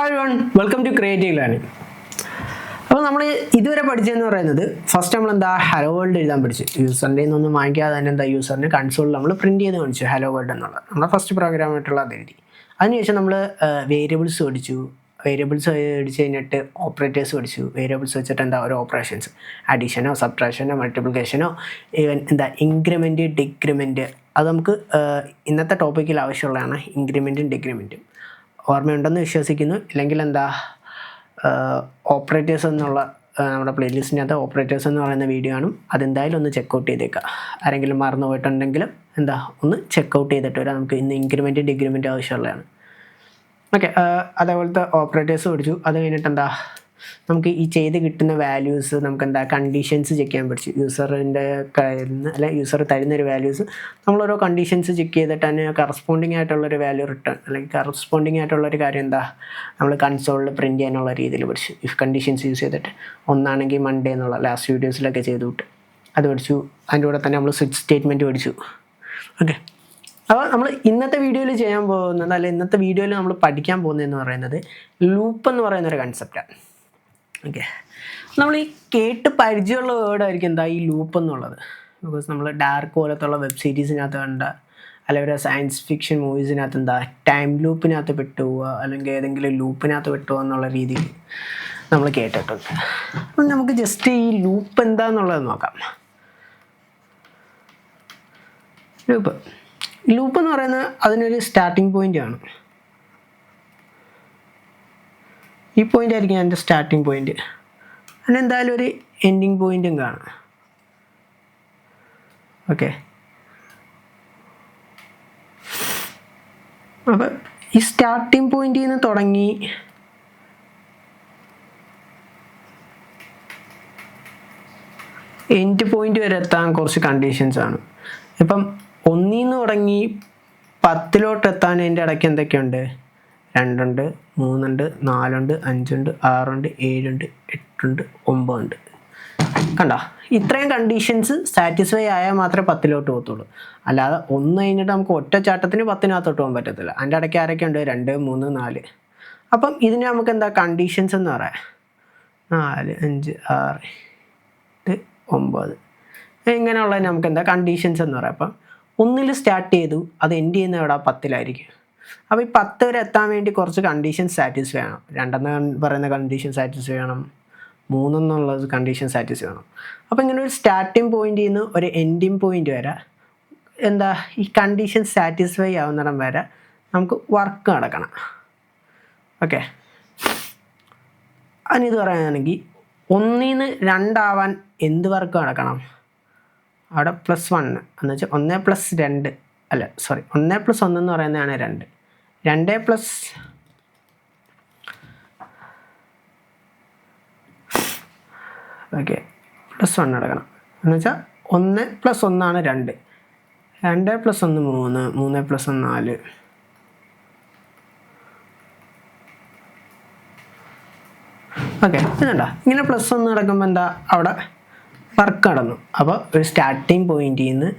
Hi everyone, welcome to creative learning. അപ്പോൾ നമ്മൾ ഇതുവരെ പഠിച്ചതെന്ന് പറയുന്നത് ഫസ്റ്റ് നമ്മൾ ഹലോ വേൾഡ് എഴുതാൻ പഠിച്ചു. യൂസറിൻ്റെ ഒന്നും വാങ്ങിക്കാതെ തന്നെ യൂസറിന് കൺസോളിൽ നമ്മൾ പ്രിൻറ്റ് ചെയ്ത് പഠിച്ചു ഹലോ വേൾഡ് എന്നുള്ളത് നമ്മുടെ ഫസ്റ്റ് പ്രോഗ്രാമായിട്ടുള്ള അത് എഴുതി. അതിനുശേഷം നമ്മൾ വേരിയബിൾസ് പഠിച്ചു. വേരിയബിൾസ് പഠിച്ച് കഴിഞ്ഞിട്ട് ഓപ്പറേറ്റേഴ്സ് പഠിച്ചു. വേരിയബിൾസ് വെച്ചിട്ട് ഒരു ഓപ്പറേഷൻസ് അഡീഷനോ സബ്ട്രാക്ഷനോ മൾട്ടിപ്ലിക്കേഷനോ ഈവൻ ഇൻക്രിമെൻറ്റ് ഡിക്രിമെൻറ്റ് അത് നമുക്ക് ഇന്നത്തെ ടോപ്പിക്കിൽ ആവശ്യമുള്ളതാണ്. ഇൻക്രിമെൻറ്റും ഡിക്രിമെൻറ്റും ഓർമ്മയുണ്ടെന്ന് വിശ്വസിക്കുന്നു. ഇല്ലെങ്കിൽ ഓപ്പറേറ്റേഴ്സ് എന്നുള്ള നമ്മുടെ പ്ലേലിസ്റ്റിനകത്ത് ഓപ്പറേറ്റേഴ്സ് എന്ന് പറയുന്ന വീഡിയോ ആണ്. അതെന്തായാലും ഒന്ന് ചെക്കൗട്ട് ചെയ്തേക്കാം. ആരെങ്കിലും മറന്നു പോയിട്ടുണ്ടെങ്കിലും ഒന്ന് ചെക്കൗട്ട് ചെയ്തിട്ട് വരാം. നമുക്ക് ഇന്ന് ഇൻക്രിമെൻറ്റ് ഡിക്രിമെൻറ്റ് ആവശ്യമുള്ളതാണ്. ഓക്കെ, അതേപോലത്തെ ഓപ്പറേറ്റേഴ്സ് പഠിച്ചു. അത് കഴിഞ്ഞിട്ട് നമുക്ക് ഈ ചെയ്ത് കിട്ടുന്ന വാല്യൂസ് നമുക്ക് കണ്ടീഷൻസ് ചെക്ക് ചെയ്യാൻ പഠിച്ചു. യൂസറിൻ്റെ കയ്യിൽ നിന്ന് അല്ലെ യൂസർ തരുന്നൊരു വാല്യൂസ് നമ്മളോരോ കണ്ടീഷൻസ് ചെക്ക് ചെയ്തിട്ട് അതിന് കറസ്പോണ്ടിങ് ആയിട്ടുള്ളൊരു വാല്യൂ റിട്ടേൺ അല്ലെങ്കിൽ കറസ്പോണ്ടിങ് ആയിട്ടുള്ളൊരു കാര്യം നമ്മൾ കൺസോളിൽ പ്രിൻറ്റ് ചെയ്യാനുള്ള രീതിയിൽ പഠിച്ചു. ഇഫ് കണ്ടീഷൻസ് യൂസ് ചെയ്തിട്ട് ഒന്നാണെങ്കിൽ മൺഡേ എന്നുള്ള ലാസ്റ്റ് വീഡിയോസിലൊക്കെ ചെയ്തു വിട്ട് അത് പഠിച്ചു. അതിൻ്റെ കൂടെ തന്നെ നമ്മൾ സ്വിച്ച് സ്റ്റേറ്റ്മെൻറ്റ് പഠിച്ചു. ഓക്കെ, അപ്പോൾ നമ്മൾ ഇന്നത്തെ വീഡിയോയിൽ ചെയ്യാൻ പോകുന്നത് അല്ലെ ഇന്നത്തെ വീഡിയോയിൽ നമ്മൾ പഠിക്കാൻ പോകുന്നതെന്ന് പറയുന്നത് ലൂപ്പ് എന്ന് പറയുന്നൊരു കൺസെപ്റ്റാണ്. ഓക്കെ, നമ്മൾ ഈ കേട്ട് പരിചയമുള്ള വേർഡായിരിക്കും ഈ ലൂപ്പ് എന്നുള്ളത്. ബിക്കോസ് നമ്മൾ ഡാർക്ക് പോലത്തുള്ള വെബ് സീരീസിനകത്ത് കണ്ട അല്ലെങ്കിൽ സയൻസ് ഫിക്ഷൻ മൂവീസിനകത്ത് ടൈം ലൂപ്പിനകത്ത് പെട്ടുപോവുക അല്ലെങ്കിൽ ഏതെങ്കിലും ലൂപ്പിനകത്ത് പെട്ടുപോകുക എന്നുള്ള രീതിയിൽ നമ്മൾ കേട്ടിട്ടുണ്ട്. അപ്പം നമുക്ക് ജസ്റ്റ് ഈ ലൂപ്പ് എന്താണെന്നുള്ളത് നോക്കാം. ലൂപ്പ് എന്ന് പറയുന്നത് അതിനൊരു സ്റ്റാർട്ടിങ് പോയിൻ്റാണ്. ഈ പോയിൻ്റ് ആയിരിക്കും എൻ്റെ സ്റ്റാർട്ടിങ് പോയിൻ്റ്. അതിനെന്തായാലും ഒരു എൻഡിങ് പോയിൻറ്റും കാണാം. ഓക്കെ, അപ്പം ഈ സ്റ്റാർട്ടിങ് പോയിന്റിൽ നിന്ന് തുടങ്ങി എൻഡ് പോയിന്റ് വരെ എത്താൻ കുറച്ച് കണ്ടീഷൻസാണ്. ഇപ്പം 1 നിന്ന് തുടങ്ങി 10 എത്താൻ അതിൻ്റെ ഇടയ്ക്ക് എന്തൊക്കെയുണ്ട്? 2 ഉണ്ട്, 3 ഉണ്ട്, 4 ഉണ്ട്, 5 ഉണ്ട്, 6 ഉണ്ട്, 7 ഉണ്ട്, 8 ഉണ്ട്, 9 ഉണ്ട്. കണ്ടോ? ഇത്രയും കണ്ടീഷൻസ് സാറ്റിസ്ഫൈ ആയാൽ മാത്രമേ 10 പോകത്തുള്ളൂ. അല്ലാതെ 1 കഴിഞ്ഞിട്ട് നമുക്ക് ഒറ്റച്ചാട്ടത്തിന് 10 പോകാൻ പറ്റത്തില്ല. അതിൻ്റെ ഇടയ്ക്ക് ആരൊക്കെ ഉണ്ട്? 2, 3, 4. അപ്പം ഇതിന് നമുക്ക് കണ്ടീഷൻസ് എന്ന് പറയാം. 4, 5, 6, 9 ഇങ്ങനെയുള്ളതിന് നമുക്ക് കണ്ടീഷൻസ് എന്ന് പറയാം. അപ്പം 1 സ്റ്റാർട്ട് ചെയ്തു, അത് എൻഡ് ചെയ്യുന്ന എവിടെ? 10 അപ്പോൾ ഈ 10 വരെ എത്താൻ വേണ്ടി കുറച്ച് കണ്ടീഷൻസ് സാറ്റിസ്ഫൈ ചെയ്യണം. 2 പറയുന്ന കണ്ടീഷൻ സാറ്റിസ്ഫൈ ചെയ്യണം, 3 എന്നുള്ളത് കണ്ടീഷൻ സാറ്റിസ്ഫൈ ചെയ്യണം. അപ്പോൾ ഇങ്ങനെ ഒരു സ്റ്റാർട്ടിങ് പോയിന്റിൽ നിന്ന് ഒരു എൻഡിങ് പോയിന്റ് വരെ ഈ കണ്ടീഷൻ സാറ്റിസ്ഫൈ ആവുന്നിടം വരെ നമുക്ക് വർക്ക് നടക്കണം. ഓക്കെ, അതിനിത് പറയുകയാണെങ്കിൽ 1 നിന്ന് 2 ആവാൻ എന്ത് വർക്ക് നടക്കണം? അവിടെ +1 എന്ന് വെച്ചാൽ 1 + 2 അല്ല സോറി 1 + 1 എന്ന് പറയുന്നതാണ് 2. 2 + ഓക്കെ +1 നടക്കണം എന്ന് വെച്ചാൽ 1 + 1 ആണ് 2. 2 + 1 3, 3 + 1 4. ഓക്കെ, ഇതുണ്ടോ? ഇങ്ങനെ +1 നടക്കുമ്പോൾ അവിടെ വർക്ക് നടന്നു. അപ്പോൾ ഒരു സ്റ്റാർട്ടിങ് പോയിന്റിൽ നിന്ന്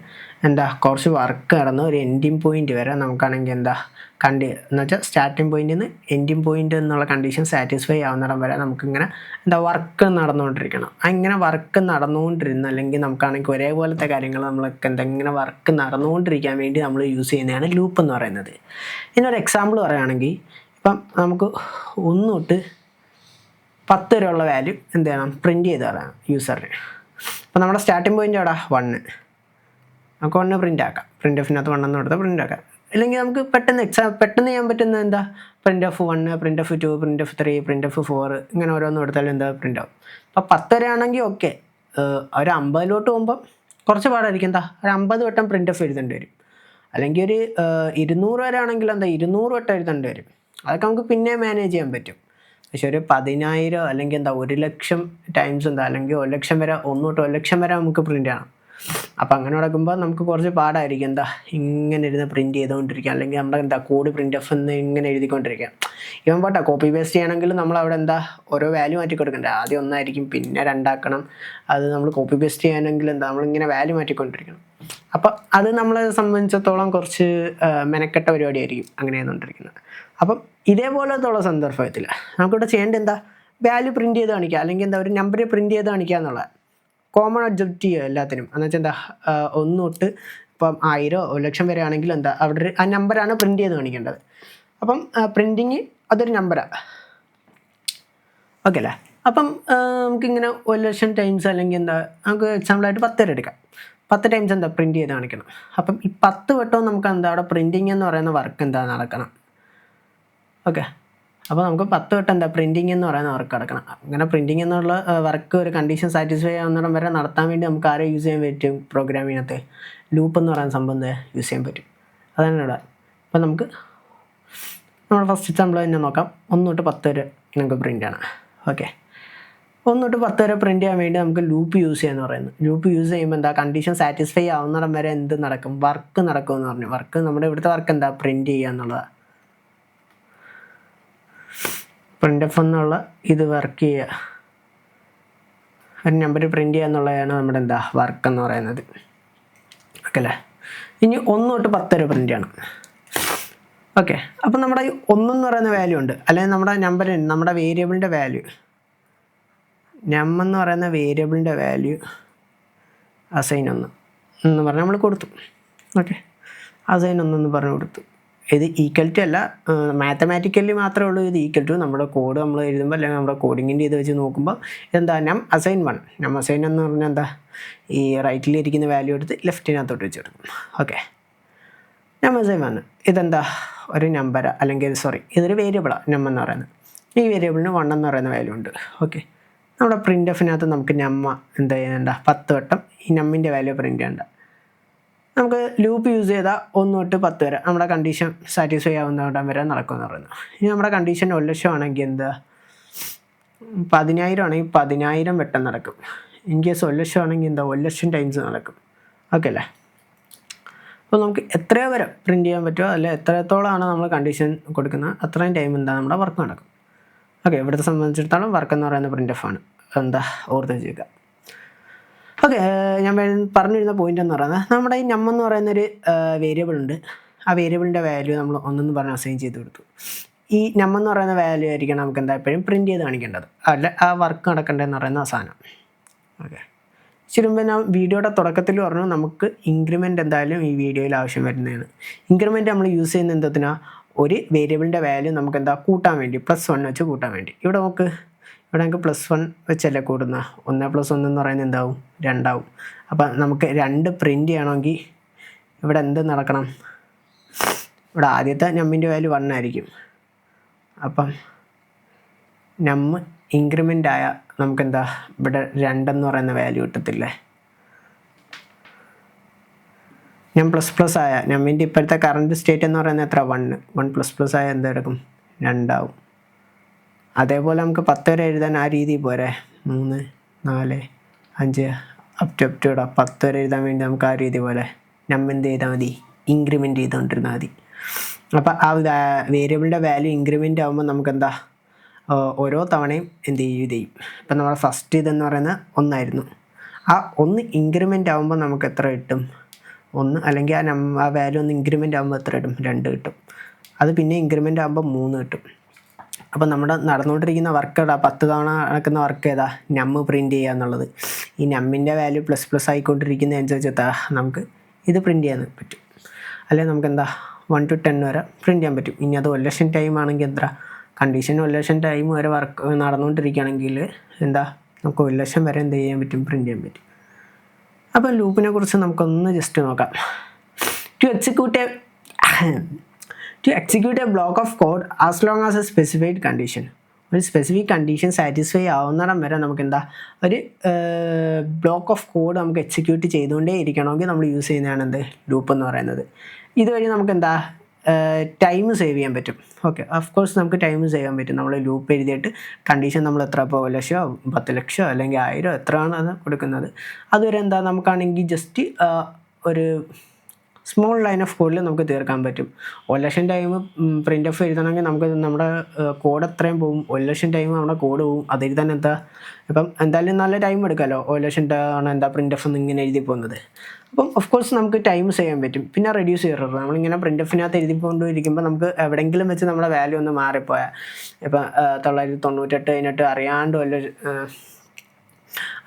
കുറച്ച് വർക്ക് നടന്നു ഒരു എൻഡിങ് പോയിന്റ് വരെ നമുക്കാണെങ്കിൽ എന്ന് വെച്ചാൽ സ്റ്റാർട്ടിങ് പോയിന്റിൽ നിന്ന് എൻഡിങ് പോയിന്റ് എന്നുള്ള കണ്ടീഷൻ സാറ്റിസ്ഫൈ ആവുന്നിടം വരെ നമുക്കിങ്ങനെ വർക്ക് നടന്നുകൊണ്ടിരിക്കണം. അങ്ങനെ വർക്ക് നടന്നുകൊണ്ടിരുന്ന അല്ലെങ്കിൽ നമുക്കാണെങ്കിൽ ഒരേപോലത്തെ കാര്യങ്ങൾ നമ്മൾക്ക് ഇങ്ങനെ വർക്ക് നടന്നുകൊണ്ടിരിക്കാൻ വേണ്ടി നമ്മൾ യൂസ് ചെയ്യുന്നതാണ് ലൂപ്പ് എന്ന് പറയുന്നത്. ഇതിനൊരു എക്സാമ്പിൾ പറയുകയാണെങ്കിൽ ഇപ്പം നമുക്ക് 1 തൊട്ട് 10 വരെയുള്ള വാല്യൂ എന്ത് ചെയ്യണം? പ്രിൻറ്റ് ചെയ്ത് തരാം യൂസറിന്. അപ്പോൾ നമ്മുടെ സ്റ്റാർട്ടിങ് പോയിൻ്റ് അവിടെ 1. നമുക്ക് 1 പ്രിൻ്റ് ആക്കാം. പ്രിൻ്റ് എഫിനകത്ത് 1 എന്ന് കൊടുത്താൽ പ്രിൻ്റ് ആക്കാം. അല്ലെങ്കിൽ നമുക്ക് പെട്ടെന്ന് ചെയ്യാൻ പറ്റുന്ന print F 1, print F 2, print F 3, print F 4 ഇങ്ങനെ ഓരോന്ന് കൊടുത്താൽ പ്രിൻ്റ് ആവും. അപ്പോൾ 10 വരെ ആണെങ്കിൽ ഓക്കെ. ഒരു 50 പോകുമ്പം കുറച്ച് പാടായിരിക്കും. ഒരു 50 വട്ടം പ്രിൻ്റ് എഫ് എഴുതേണ്ടി വരും. അല്ലെങ്കിൽ ഒരു 200 വരെ ആണെങ്കിൽ 200 വട്ടം എഴുതേണ്ടി വരും. അതൊക്കെ നമുക്ക് പിന്നെ മാനേജ് ചെയ്യാൻ പറ്റും. പക്ഷെ ഒരു 10,000 അല്ലെങ്കിൽ 1,00,000 ടൈംസ് അല്ലെങ്കിൽ 1,00,000 വരെ 1 തൊട്ട് 1,00,000 വരെ നമുക്ക് പ്രിൻ്റ് ചെയ്യണം. അപ്പോൾ അങ്ങനെ നടക്കുമ്പോൾ നമുക്ക് കുറച്ച് പാടായിരിക്കും ഇങ്ങനെ ഇരുന്ന് പ്രിൻറ്റ് ചെയ്തുകൊണ്ടിരിക്കുക. അല്ലെങ്കിൽ നമ്മുടെ കോഡ് പ്രിൻ്റ് എഫ് എന്ന് ഇങ്ങനെ എഴുതിക്കൊണ്ടിരിക്കുക. ഇവൻ പോട്ടെ കോപ്പി പേസ്റ്റ് ചെയ്യണമെങ്കിൽ നമ്മൾ അവിടെ ഓരോ വാല്യൂ മാറ്റി കൊടുക്കണ്ടേ? ആദ്യം 1 ആയിരിക്കും, പിന്നെ 2 ആക്കണം. അത് നമ്മൾ കോപ്പി പേസ്റ്റ് ചെയ്യാനെങ്കിൽ നമ്മളിങ്ങനെ വാല്യൂ മാറ്റിക്കൊണ്ടിരിക്കണം. അപ്പോൾ അത് നമ്മളെ സംബന്ധിച്ചിടത്തോളം കുറച്ച് മെനക്കെട്ട പരിപാടിയായിരിക്കും അങ്ങനെ ചെയ്തുകൊണ്ടിരിക്കുന്നത്. അപ്പം ഇതേപോലത്തുള്ള സന്ദർഭത്തിൽ നമുക്കിവിടെ ചെയ്യേണ്ടത് എന്താ, വാല്യൂ പ്രിൻറ്റ് ചെയ്ത് കാണിക്കുക, അല്ലെങ്കിൽ എന്താ ഒരു നമ്പർ പ്രിൻറ്റ് ചെയ്ത് കാണിക്കുക എന്നുള്ള കോമൺ ഒബ്ജക്റ്റീവ് എല്ലാത്തിനും. എന്ന് വെച്ചാൽ എന്താ, 1 തൊട്ട് ഇപ്പം 1000 1,00,000 വരെ ആണെങ്കിൽ എന്താ അവിടെ ആ നമ്പറാണ് പ്രിൻറ്റ് ചെയ്ത് കാണിക്കേണ്ടത്. അപ്പം പ്രിൻറ്റിങ് അതൊരു നമ്പറാണ്. ഓക്കെ അല്ലേ? അപ്പം നമുക്കിങ്ങനെ 1,00,000 ടൈംസ് അല്ലെങ്കിൽ എന്താ നമുക്ക് എക്സാമ്പിളായിട്ട് 10 വരെ എടുക്കാം. 10 ടൈംസ് എന്താ പ്രിൻറ്റ് ചെയ്ത് കാണിക്കണം. അപ്പം ഈ 10 വട്ടവും നമുക്ക് എന്താ അവിടെ പ്രിൻറ്റിങ് എന്ന് പറയുന്ന വർക്ക് എന്താ നടക്കണം. ഓക്കെ, അപ്പോൾ നമുക്ക് 10 വട്ടം എന്താ പ്രിൻറ്റിങ് എന്ന് പറയുന്ന വർക്ക് നടക്കണം. അങ്ങനെ പ്രിൻറ്റിങ് എന്നുള്ള വർക്ക് ഒരു കണ്ടീഷൻ സാറ്റിസ്ഫൈ ആവുന്നിടം വരെ നടത്താൻ വേണ്ടി നമുക്ക് ആരെ യൂസ് ചെയ്യാൻ പറ്റും, പ്രോഗ്രാമിനകത്ത് ലൂപ്പ് എന്ന് പറയുന്ന സംഭവം യൂസ് ചെയ്യാൻ പറ്റും. അതാണ് ഇവിടെ. അപ്പോൾ നമുക്ക് നമ്മുടെ ഫസ്റ്റ് എക്സാമ്പിൾ തന്നെ നോക്കാം. 1 തൊട്ട് 10 വരെ നമുക്ക് പ്രിൻ്റ് ആണ്. ഓക്കെ, 1 തൊട്ട് 10 വരെ പ്രിൻറ്റ് ചെയ്യാൻ വേണ്ടി നമുക്ക് ലൂപ്പ് യൂസ് ചെയ്യാന്ന് പറയുന്നത്. ലൂപ്പ് യൂസ് ചെയ്യുമ്പോൾ എന്താ കണ്ടീഷൻ സാറ്റിസ്ഫൈ ആവുന്നിടം വരെ എന്ത് നടക്കും, വർക്ക് നടക്കും എന്ന് പറഞ്ഞു. വർക്ക് നമ്മുടെ ഇവിടുത്തെ വർക്ക് എന്താ, പ്രിൻറ്റ് ചെയ്യുക എന്നുള്ളതാണ്. പ്രിൻ്റ് എന്നുള്ള ഇത് വർക്ക് ചെയ്യുക, ഒരു നമ്പർ പ്രിൻറ്റ് ചെയ്യുക എന്നുള്ളതാണ് നമ്മുടെ എന്താ വർക്ക് എന്ന് പറയുന്നത്. ഓക്കെ അല്ലേ? ഇനി 1 തൊട്ട് 10 വരെ പ്രിൻ്റ് ആണ്. ഓക്കെ, അപ്പം നമ്മുടെ 1 എന്ന് പറയുന്ന വാല്യൂ ഉണ്ട്, അല്ലെങ്കിൽ നമ്മുടെ നമ്പർ, നമ്മുടെ വേരിയബിളിൻ്റെ വാല്യൂ, നം എന്ന് പറയുന്ന വേരിയബിളിൻ്റെ വാല്യൂ അസൈൻ 1 എന്ന് പറഞ്ഞാൽ നമ്മൾ കൊടുത്തു. ഓക്കെ, അസൈൻ 1 എന്ന് പറഞ്ഞ് കൊടുത്തു. ഇത് ഈക്വൽ ടു അല്ല, മാത്തമാറ്റിക്കലി മാത്രമേ ഉള്ളൂ ഇത് ഈക്വൽ ടു. നമ്മുടെ കോഡ് നമ്മൾ എഴുതുമ്പോൾ അല്ലെങ്കിൽ നമ്മുടെ കോഡിങ്ങിൻ്റെ ഇത് വെച്ച് നോക്കുമ്പോൾ എന്താ, നം അസൈൻ 1. നം അസൈൻ എന്ന് പറഞ്ഞാൽ എന്താ, ഈ റൈറ്റിലിരിക്കുന്ന വാല്യൂ എടുത്ത് ലെഫ്റ്റിനകത്തോട്ട് വെച്ച് കൊടുക്കും. ഓക്കെ, നം അസൈൻ 1 ഇതെന്താ ഒരു നമ്പറാണ്, അല്ലെങ്കിൽ ഇതൊരു വേരിയബിളാണ് നം എന്ന് പറയുന്നത്. ഈ വേരിയബിളിന് 1 എന്ന് പറയുന്ന വാല്യൂ ഉണ്ട്. ഓക്കെ, നമ്മുടെ പ്രിൻ്റ് എഫിനകത്ത് നമുക്ക് നമ്മ എന്താ ചെയ്യേണ്ട, 10 വട്ടം ഈ നമ്മിൻ്റെ വാല്യൂ പ്രിൻ്റ് ചെയ്യേണ്ട. നമുക്ക് ലൂപ്പ് യൂസ് ചെയ്താൽ 1 തൊട്ട് 10 വരെ നമ്മുടെ കണ്ടീഷൻ സാറ്റിസ്ഫൈ ആവുന്നിടം വരെ നടക്കുമെന്ന് പറയുന്നു. ഇനി നമ്മുടെ കണ്ടീഷൻ 1,00,000 ആണെങ്കിൽ എന്താ, 10,000 ആണെങ്കിൽ 10,000 വട്ടം നടക്കും. ഇൻ കേസ് 1,00,000 ആണെങ്കിൽ എന്താ 1,00,000 ടൈംസ് നടക്കും. ഓക്കെ അല്ലേ? അപ്പോൾ നമുക്ക് എത്രയോ വരെ പ്രിൻറ്റ് ചെയ്യാൻ പറ്റുമോ, അല്ലെ എത്രത്തോളമാണ് നമ്മൾ കണ്ടീഷൻ കൊടുക്കുന്നത് അത്രയും ടൈം എന്താ നമ്മുടെ വർക്ക് നടക്കും. ഓക്കെ, ഇവിടുത്തെ സംബന്ധിച്ചിടത്തോളം വർക്ക് എന്ന് പറയുന്ന പ്രിൻ്റ് എഫ് ആണ്. എന്താ ഓർത്ത് വെച്ചേക്കുക. ഓക്കെ, ഞാൻ പറഞ്ഞിരുന്ന പോയിന്റ് എന്ന് പറയുന്നത്, നമ്മുടെ ഈ നം എന്ന് പറയുന്നൊരു വേരിയബിൾ ഉണ്ട്. ആ വേരിയബിളിൻ്റെ വാല്യൂ നമ്മൾ 1 പറഞ്ഞ് അസൈൻ ചെയ്ത് കൊടുത്തു. ഈ നം എന്ന് പറയുന്ന വാല്യൂ ആയിരിക്കണം നമുക്ക് എന്താ എപ്പോഴും പ്രിൻറ്റ് ചെയ്ത് കാണിക്കേണ്ടത്, അല്ല ആ വർക്ക് നടക്കേണ്ടതെന്ന് പറയുന്ന സാധനം. ഓക്കെ, ശരിക്കും ഞാൻ വീഡിയോയുടെ തുടക്കത്തിൽ പറഞ്ഞു നമുക്ക് ഇൻക്രിമെൻ്റ് എന്തായാലും ഈ വീഡിയോയിൽ ആവശ്യം വരുന്നതാണ്. ഇൻക്രിമെൻ്റ് നമ്മൾ യൂസ് ചെയ്യുന്ന എന്തത്തിനാ, ഒരു വേരിയബിളിൻ്റെ വാല്യൂ നമുക്ക് എന്താ കൂട്ടാൻ വേണ്ടി, +1 വെച്ച് കൂട്ടാൻ വേണ്ടി. ഇവിടെ നമുക്ക് +1 വെച്ചല്ലേ കൂടുന്ന, 1 + 1 എന്ന് പറയുന്നത് എന്താവും, 2 ആവും. അപ്പം നമുക്ക് 2 പ്രിൻറ്റ് ചെയ്യണമെങ്കിൽ ഇവിടെ എന്ത് നടക്കണം, ഇവിടെ ആദ്യത്തെ നമ്മിൻ്റെ വാല്യൂ 1 ആയിരിക്കും. അപ്പം നം ഇൻക്രിമെൻ്റ് ആയ നമുക്കെന്താ ഇവിടെ 2 എന്ന് പറയുന്ന വാല്യൂ കിട്ടത്തില്ലേ. നം ++ ആയ നമ്മിൻ്റെ ഇപ്പോഴത്തെ കറണ്ട് സ്റ്റേറ്റ് എന്ന് പറയുന്നത് എത്ര, 1 ++ ആയ എന്തെടുക്കും, 2 ആവും. അതേപോലെ നമുക്ക് 10 വരെ എഴുതാൻ ആ രീതി പോരെ, 3 4 5 അപ് ടു 10 വരെ എഴുതാൻ വേണ്ടി നമുക്ക് ആ രീതി പോലെ നം എന്ത് ചെയ്താൽ മതി, ഇൻക്രിമെൻ്റ് ചെയ്തുകൊണ്ടിരുന്നാൽ മതി. അപ്പോൾ ആ വേരിയബിളിൻ്റെ വാല്യൂ ഇൻക്രിമെൻ്റ് ആകുമ്പോൾ നമുക്കെന്താ ഓരോ തവണയും എന്ത് ചെയ്യും. ഇപ്പം നമ്മുടെ ഫസ്റ്റ് ഇതെന്ന് പറയുന്നത് 1 ആയിരുന്നു. ആ 1 ഇൻക്രിമെൻ്റ് ആകുമ്പോൾ നമുക്ക് എത്ര കിട്ടും, 1, അല്ലെങ്കിൽ ആ വാല്യൂ 1 ഇൻക്രിമെൻ്റ് ആകുമ്പോൾ എത്ര കിട്ടും, 2 കിട്ടും. അത് പിന്നെ ഇൻക്രിമെൻ്റ് ആകുമ്പോൾ 3 കിട്ടും. അപ്പം നമ്മുടെ നടന്നുകൊണ്ടിരിക്കുന്ന വർക്ക് ഏതാ, 10 തവണ നടക്കുന്ന വർക്ക് ഏതാ, നം പ്രിൻറ്റ് ചെയ്യുക എന്നുള്ളത്. ഈ നമ്മിൻ്റെ വാല്യൂ ++ ആയിക്കൊണ്ടിരിക്കുന്ന അനുസരിച്ച് നമുക്ക് ഇത് പ്രിൻറ്റ് ചെയ്യാൻ പറ്റും. അല്ലെങ്കിൽ നമുക്ക് എന്താ 1 to 10 വരെ പ്രിൻറ്റ് ചെയ്യാൻ പറ്റും. ഇനി അത് 1,00,000 ടൈം ആണെങ്കിൽ എത്ര, കണ്ടീഷൻ 1,00,000 ടൈം വരെ വർക്ക് നടന്നുകൊണ്ടിരിക്കുകയാണെങ്കിൽ എന്താ നമുക്ക് 1,00,000 വരെ എന്ത് ചെയ്യാൻ പറ്റും, പ്രിൻറ്റ് ചെയ്യാൻ പറ്റും. അപ്പം ലൂപ്പിനെ കുറിച്ച് നമുക്കൊന്ന് ജസ്റ്റ് നോക്കാം. To execute a block of code as long as a specified condition. ഒരു സ്പെസിഫിക് കണ്ടീഷൻ സാറ്റിസ്ഫൈ ആവുന്നിടം വരെ നമുക്ക് എന്താ ഒരു ബ്ലോക്ക് ഓഫ് കോഡ് നമുക്ക് എക്സിക്യൂട്ട് ചെയ്തുകൊണ്ടേ ഇരിക്കണമെങ്കിൽ നമ്മൾ യൂസ് ചെയ്യുന്നതാണ് എന്ത്, ലൂപ്പ് എന്ന് പറയുന്നത്. ഇതുവഴി നമുക്ക് എന്താ ടൈം സേവ് ചെയ്യാൻ പറ്റും. ഓക്കെ, ഓഫ് കോഴ്സ് നമുക്ക് ടൈം സേവ് ചെയ്യാൻ പറ്റും. നമ്മൾ ലൂപ്പ് എഴുതിയിട്ട് കണ്ടീഷൻ നമ്മൾ എത്ര, ഇപ്പോൾ 1,00,000 10 ലക്ഷം അല്ലെങ്കിൽ 1000 എത്രയാണ് അത് കൊടുക്കുന്നത്. അതുവരെ എന്താ നമുക്കാണെങ്കിൽ ജസ്റ്റ് ഒരു സ്മോൾ ലൈൻ ഓഫ് കോഡിൽ നമുക്ക് തീർക്കാൻ പറ്റും. 1,00,000 ടൈം പ്രിൻ്റ് ഓഫ് എഴുതണമെങ്കിൽ നമുക്ക് നമ്മുടെ കോഡ് എത്രയും പോകും, 1,00,000 ടൈം നമ്മുടെ കോഡ് പോകും. അതെഴുതാൻ എന്താ ഇപ്പം എന്തായാലും നല്ല ടൈം എടുക്കാമല്ലോ. 1,00,000 ആണ് എന്താ പ്രിൻ്റ് ഓഫ് എന്ന് ഇങ്ങനെ എഴുതി പോകുന്നത്. അപ്പം ഓഫ് കോഴ്സ് നമുക്ക് ടൈം സേവ് ചെയ്യാൻ പറ്റും. പിന്നെ റെഡ്യൂസ് ചെയ്യാറുണ്ട്. നമ്മളിങ്ങനെ പ്രിൻ്റ് ഓഫിനകത്ത് എഴുതി കൊണ്ടിരിക്കുമ്പോൾ നമുക്ക് എവിടെയെങ്കിലും വെച്ച് നമ്മുടെ വാല്യൂ ഒന്ന് മാറിപ്പോയാൽ ഇപ്പം 998 കഴിഞ്ഞിട്ട് അറിയാണ്ട് വല്ല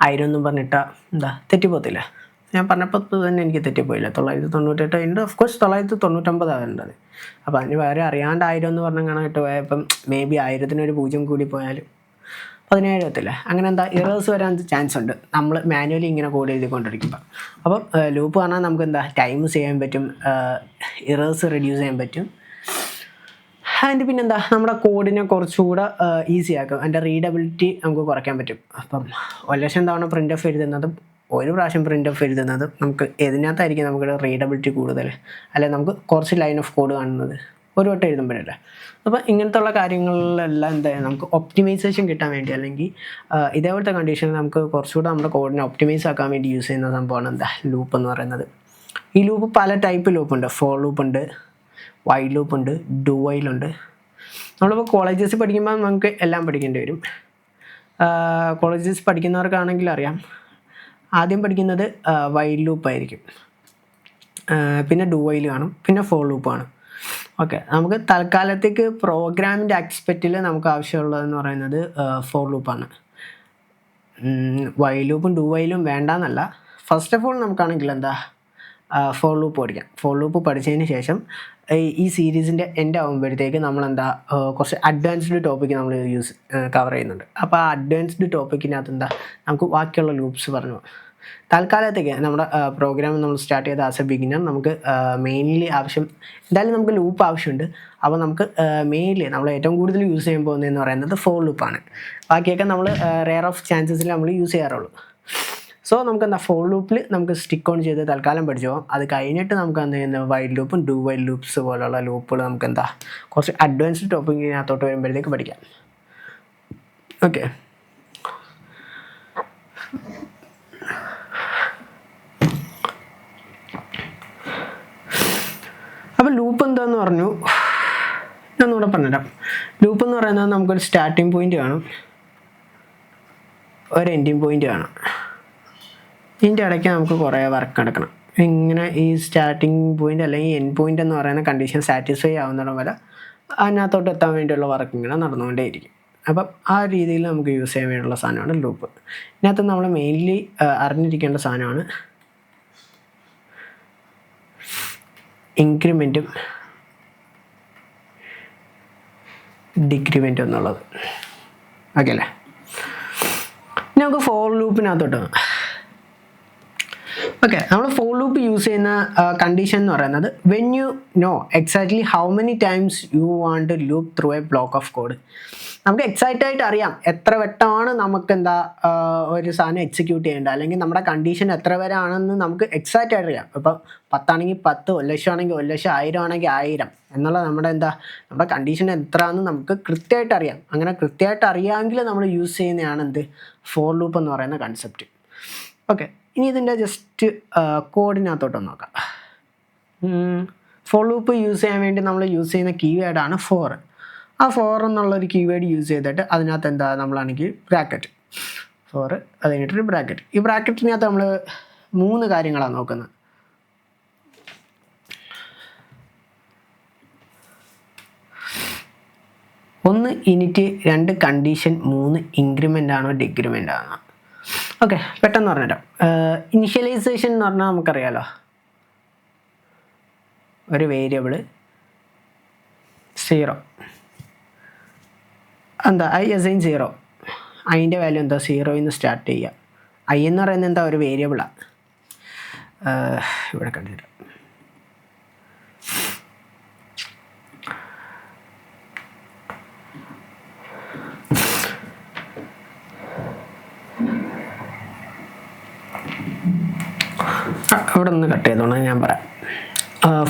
1000 എന്നും പറഞ്ഞിട്ടാൽ എന്താ തെറ്റിപ്പോത്തില്ല. ഞാൻ പറഞ്ഞപ്പോൾ തന്നെ എനിക്ക് തെറ്റിപ്പോയില്ല. 998 കഴിഞ്ഞിട്ട് ഓഫ് കോഴ്സ് 999 ആവേണ്ടത്. അപ്പോൾ അതിന് വേറെ അറിയാണ്ട് 1000 എന്ന് പറഞ്ഞാൽ കണക്കിട്ട് പോയപ്പം മേ ബി 1000-ന് 0 കൂടി പോയാലും 17 എത്തില്ല. അങ്ങനെ എന്താ ഇറേഴ്സ് വരാൻ ചാൻസ് ഉണ്ട് നമ്മൾ മാനുവലി ഇങ്ങനെ കോഡ് എഴുതിക്കൊണ്ടിരിക്കുമ്പോൾ. അപ്പം ലൂപ്പ് പറഞ്ഞാൽ നമുക്ക് എന്താ ടൈം സേവ് ചെയ്യാൻ പറ്റും, ഇറേഴ്സ് റെഡ്യൂസ് ചെയ്യാൻ പറ്റും. ആൻഡ് പിന്നെന്താ നമ്മുടെ കോഡിനെ കുറച്ചുകൂടെ ഈസി ആക്കും. അതിൻ്റെ റീഡബിലിറ്റി നമുക്ക് കുറയ്ക്കാൻ പറ്റും. അപ്പം 1,00,000 തവണ പ്രിൻ്റ് ഓഫ് എഴുതുന്നതും ഒരു പ്രാവശ്യം പ്രിൻ്റ് ഓഫ് എഴുതുന്നതും നമുക്ക് ഇതിനകത്തായിരിക്കും നമുക്ക് റീഡബിലിറ്റി കൂടുതൽ, അല്ലെങ്കിൽ നമുക്ക് കുറച്ച് ലൈൻ ഓഫ് കോഡ് കാണുന്നത് ഒരു വട്ടം എഴുതുമ്പോഴല്ല. അപ്പോൾ ഇങ്ങനത്തെ ഉള്ള കാര്യങ്ങളിലെല്ലാം എന്തായാലും നമുക്ക് ഒപ്റ്റിമൈസേഷൻ കിട്ടാൻ വേണ്ടി, അല്ലെങ്കിൽ ഇതേപോലത്തെ കണ്ടീഷനിൽ നമുക്ക് കുറച്ചുകൂടെ നമ്മുടെ കോഡിനെ ഒപ്റ്റിമൈസ് ആക്കാൻ വേണ്ടി യൂസ് ചെയ്യുന്ന സംഭവമാണ് എന്താ ലൂപ്പ് എന്ന് പറയുന്നത്. ഈ ലൂപ്പ് പല ടൈപ്പ് ലൂപ്പുണ്ട്. ഫോർ ലൂപ്പുണ്ട്, വൈൽ ലൂപ്പുണ്ട്, ഡു വൈലുണ്ട്. നമ്മളിപ്പോൾ കോളേജസ് പഠിക്കുമ്പോൾ നമുക്ക് എല്ലാം പഠിക്കേണ്ടി വരും. കോളേജസ് പഠിക്കുന്നവർക്കാണെങ്കിൽ അറിയാം, ആദ്യം പഠിക്കുന്നത് വൈൽ ലൂപ്പായിരിക്കും, പിന്നെ ഡു വൈൽ കാണും, പിന്നെ ഫോർ ലൂപ്പ് കാണും. ഓക്കെ, നമുക്ക് തൽക്കാലത്തേക്ക് പ്രോഗ്രാമിൻ്റെ ആസ്പെക്റ്റിൽ നമുക്ക് ആവശ്യമുള്ളതെന്ന് പറയുന്നത് ഫോർ ലൂപ്പാണ്. വൈൽ ലൂപ്പും ഡു വൈലും വേണ്ടാന്നല്ല. ഫസ്റ്റ് ഓഫ് ഓൾ നമുക്കാണെങ്കിൽ എന്താ ഫോർ ലൂപ്പ് പഠിക്കാം. ഫോർ ലൂപ്പ് പഠിച്ചതിന് ശേഷം ഈ സീരീസിൻ്റെ എൻഡ് ആകുമ്പോഴത്തേക്ക് നമ്മളെന്താ കുറച്ച് അഡ്വാൻസ്ഡ് ടോപ്പിക്ക് നമ്മൾ കവർ ചെയ്യുന്നുണ്ട്. അപ്പോൾ ആ അഡ്വാൻസ്ഡ് ടോപ്പിക്കിനകത്ത് എന്താ നമുക്ക് ബാക്കിയുള്ള ലൂപ്സ് പറഞ്ഞു. തൽക്കാലത്തേക്ക് നമ്മുടെ പ്രോഗ്രാം നമ്മൾ സ്റ്റാർട്ട് ചെയ്ത ആസ് എ ബിഗിനർ നമുക്ക് മെയിൻലി ആവശ്യം എന്തായാലും നമുക്ക് ലൂപ്പ് ആവശ്യമുണ്ട്. അപ്പോൾ നമുക്ക് മെയിൻലി നമ്മൾ ഏറ്റവും കൂടുതൽ യൂസ് ചെയ്യാൻ പോകുന്നതെന്ന് പറയുന്നത് ഫോർ ലൂപ്പാണ്. ബാക്കിയൊക്കെ നമ്മൾ റെയർ ഓഫ് ചാൻസസിൽ നമ്മൾ യൂസ് ചെയ്യാറുള്ളൂ. സോ നമുക്ക് എന്താ ഫോർ ലൂപ്പിൽ നമുക്ക് സ്റ്റിക്ക് ഓൺ ചെയ്ത് തൽക്കാലം പഠിച്ചു പോകാം. അത് കഴിഞ്ഞിട്ട് നമുക്ക് എന്ത് ചെയ്യുന്നത് വൈൽ ലൂപ്പും ഡു വൈൽ ലൂപ്സ് പോലുള്ള ലൂപ്പുകൾ നമുക്ക് എന്താ കുറച്ച് അഡ്വാൻസ്ഡ് ടോപ്പിക്കിനകത്തോട്ട് വരുമ്പോഴത്തേക്ക് പഠിക്കാം. ഓക്കെ, അപ്പോൾ ലൂപ്പ് എന്താന്ന് പറഞ്ഞു ഞാൻ ഒന്നുകൂടെ പറഞ്ഞുതരാം. ലൂപ്പ് എന്ന് പറയുന്നത് നമുക്കൊരു സ്റ്റാർട്ടിങ് പോയിന്റ് കാണും, ഒരു എൻഡിങ് പോയിന്റ് കാണും. ഇതിൻ്റെ ഇടയ്ക്ക് നമുക്ക് കുറേ വർക്ക് എടുക്കണം. ഇങ്ങനെ ഈ സ്റ്റാർട്ടിങ് പോയിന്റ് അല്ലെങ്കിൽ എൻഡ് പോയിന്റ് എന്ന് പറയുന്ന കണ്ടീഷൻ സാറ്റിസ്ഫൈ ആവുന്നിടം വരെ അതിനകത്തോട്ട് എത്താൻ വേണ്ടിയുള്ള വർക്ക് ഇങ്ങനെ നടന്നുകൊണ്ടേയിരിക്കും. അപ്പം ആ രീതിയിൽ നമുക്ക് യൂസ് ചെയ്യാൻ വേണ്ടിയുള്ള സാധനമാണ് ലൂപ്പ്. ഇതിനകത്ത് നമ്മൾ മെയിൻലി അറിഞ്ഞിരിക്കേണ്ട സാധനമാണ് ഇൻക്രിമെൻറ്റും ഡിക്രിമെൻറ്റും എന്നുള്ളത്. ഓക്കെ അല്ലേ? നമുക്ക് ഫോർ ലൂപ്പിനകത്തോട്ട് ഓക്കെ, നമ്മൾ ഫോർ ലൂപ്പ് യൂസ് ചെയ്യുന്ന കണ്ടീഷൻ എന്ന് പറയുന്നത് when you know exactly how many times you want to loop through a block of code. നമുക്ക് എക്സാക്റ്റ് ആയിട്ട് അറിയാം എത്ര വട്ടമാണ് നമുക്ക് എന്താ ഒരു സാധനം എക്സിക്യൂട്ട് ചെയ്യേണ്ടത്, അല്ലെങ്കിൽ നമ്മുടെ കണ്ടീഷൻ എത്ര വരെ ആണെന്ന് നമുക്ക് എക്സാക്റ്റ് ആയിട്ട് അറിയാം. ഇപ്പം 10 ആണെങ്കിൽ 10, 1,00,000 ആണെങ്കിൽ 1,00,000, 1000 ആണെങ്കിൽ 1000 എന്നുള്ള നമ്മുടെ എന്താ നമ്മുടെ കണ്ടീഷൻ എത്രയാണെന്ന് നമുക്ക് കൃത്യമായിട്ട് അറിയാം. അങ്ങനെ കൃത്യമായിട്ട് അറിയാമെങ്കിൽ നമ്മൾ യൂസ് ചെയ്യുന്നതാണ് എന്ത് ഫോർ ലൂപ്പ് എന്ന് പറയുന്ന കൺസെപ്റ്റ്. ഓക്കെ, ഇനി ഇതിൻ്റെ ജസ്റ്റ് കോഡിനകത്തോട്ടൊന്ന് നോക്കാം. ഫോർ ലൂപ്പ് യൂസ് ചെയ്യാൻ വേണ്ടി നമ്മൾ യൂസ് ചെയ്യുന്ന കീവേഡാണ് ഫോർ. ആ ഫോർ എന്നുള്ളൊരു കീവേഡ് യൂസ് ചെയ്തിട്ട് അതിനകത്ത് എന്താ നമ്മളാണെങ്കിൽ ബ്രാക്കറ്റ് ഫോർ, അത് കഴിഞ്ഞിട്ടൊരു ബ്രാക്കറ്റ്. ഈ ബ്രാക്കറ്റിനകത്ത് നമ്മൾ 3 കാര്യങ്ങളാണ് നോക്കുന്നത്. ഒന്ന് ഇനിറ്റ്, 2 കണ്ടീഷൻ, 3 ഇൻക്രിമെൻ്റ് ആണോ ഡിക്രിമെൻ്റ് ആണോ. ഓക്കെ, പെട്ടെന്ന് പറഞ്ഞുതരാം. ഇനിഷ്യലൈസേഷൻ എന്ന് പറഞ്ഞാൽ നമുക്കറിയാലോ, ഒരു വേരിയബിള് 0 എന്താ ഐ അസൈൻ 0, അതിൻ്റെ വാല്യൂ എന്താ 0 നിന്ന് സ്റ്റാർട്ട് ചെയ്യുക. ഐ എന്ന് പറയുന്നത് എന്താ ഒരു വേരിയബിളാണ്. ഇവിടെ കണ്ടിട്ട് ഇവിടെ ഒന്ന് കട്ട് ചെയ്തോണം, ഞാൻ പറയാം.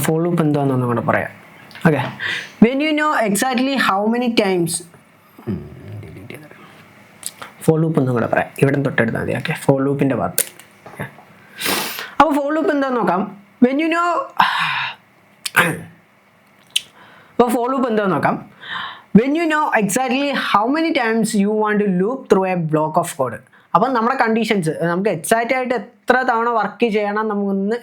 ഫോർ ലൂപ്പ് എന്താണെന്നൊന്നും കൂടെ പറയാം. Okay, when you know exactly how many times for loop ഒന്നും കൂടെ പറയാം. ഇവിടെ തൊട്ടെടുത്താൽ മതി. ഓക്കെ, ഫോർ ലൂപ്പിൻ്റെ പാർട്ട്. അപ്പോൾ ഫോർ ലൂപ്പ് എന്താണെന്ന് നോക്കാം. വെൻ യു നോ അപ്പോൾ ഫോർ ലൂപ്പ് എന്താണെന്ന് നോക്കാം. When you know exactly how many times you want to loop through a block of code. അപ്പം നമ്മുടെ കണ്ടീഷൻസ് നമുക്ക് എക്സാക്റ്റ് ആയിട്ട് എത്ര തവണ വർക്ക് ചെയ്യണം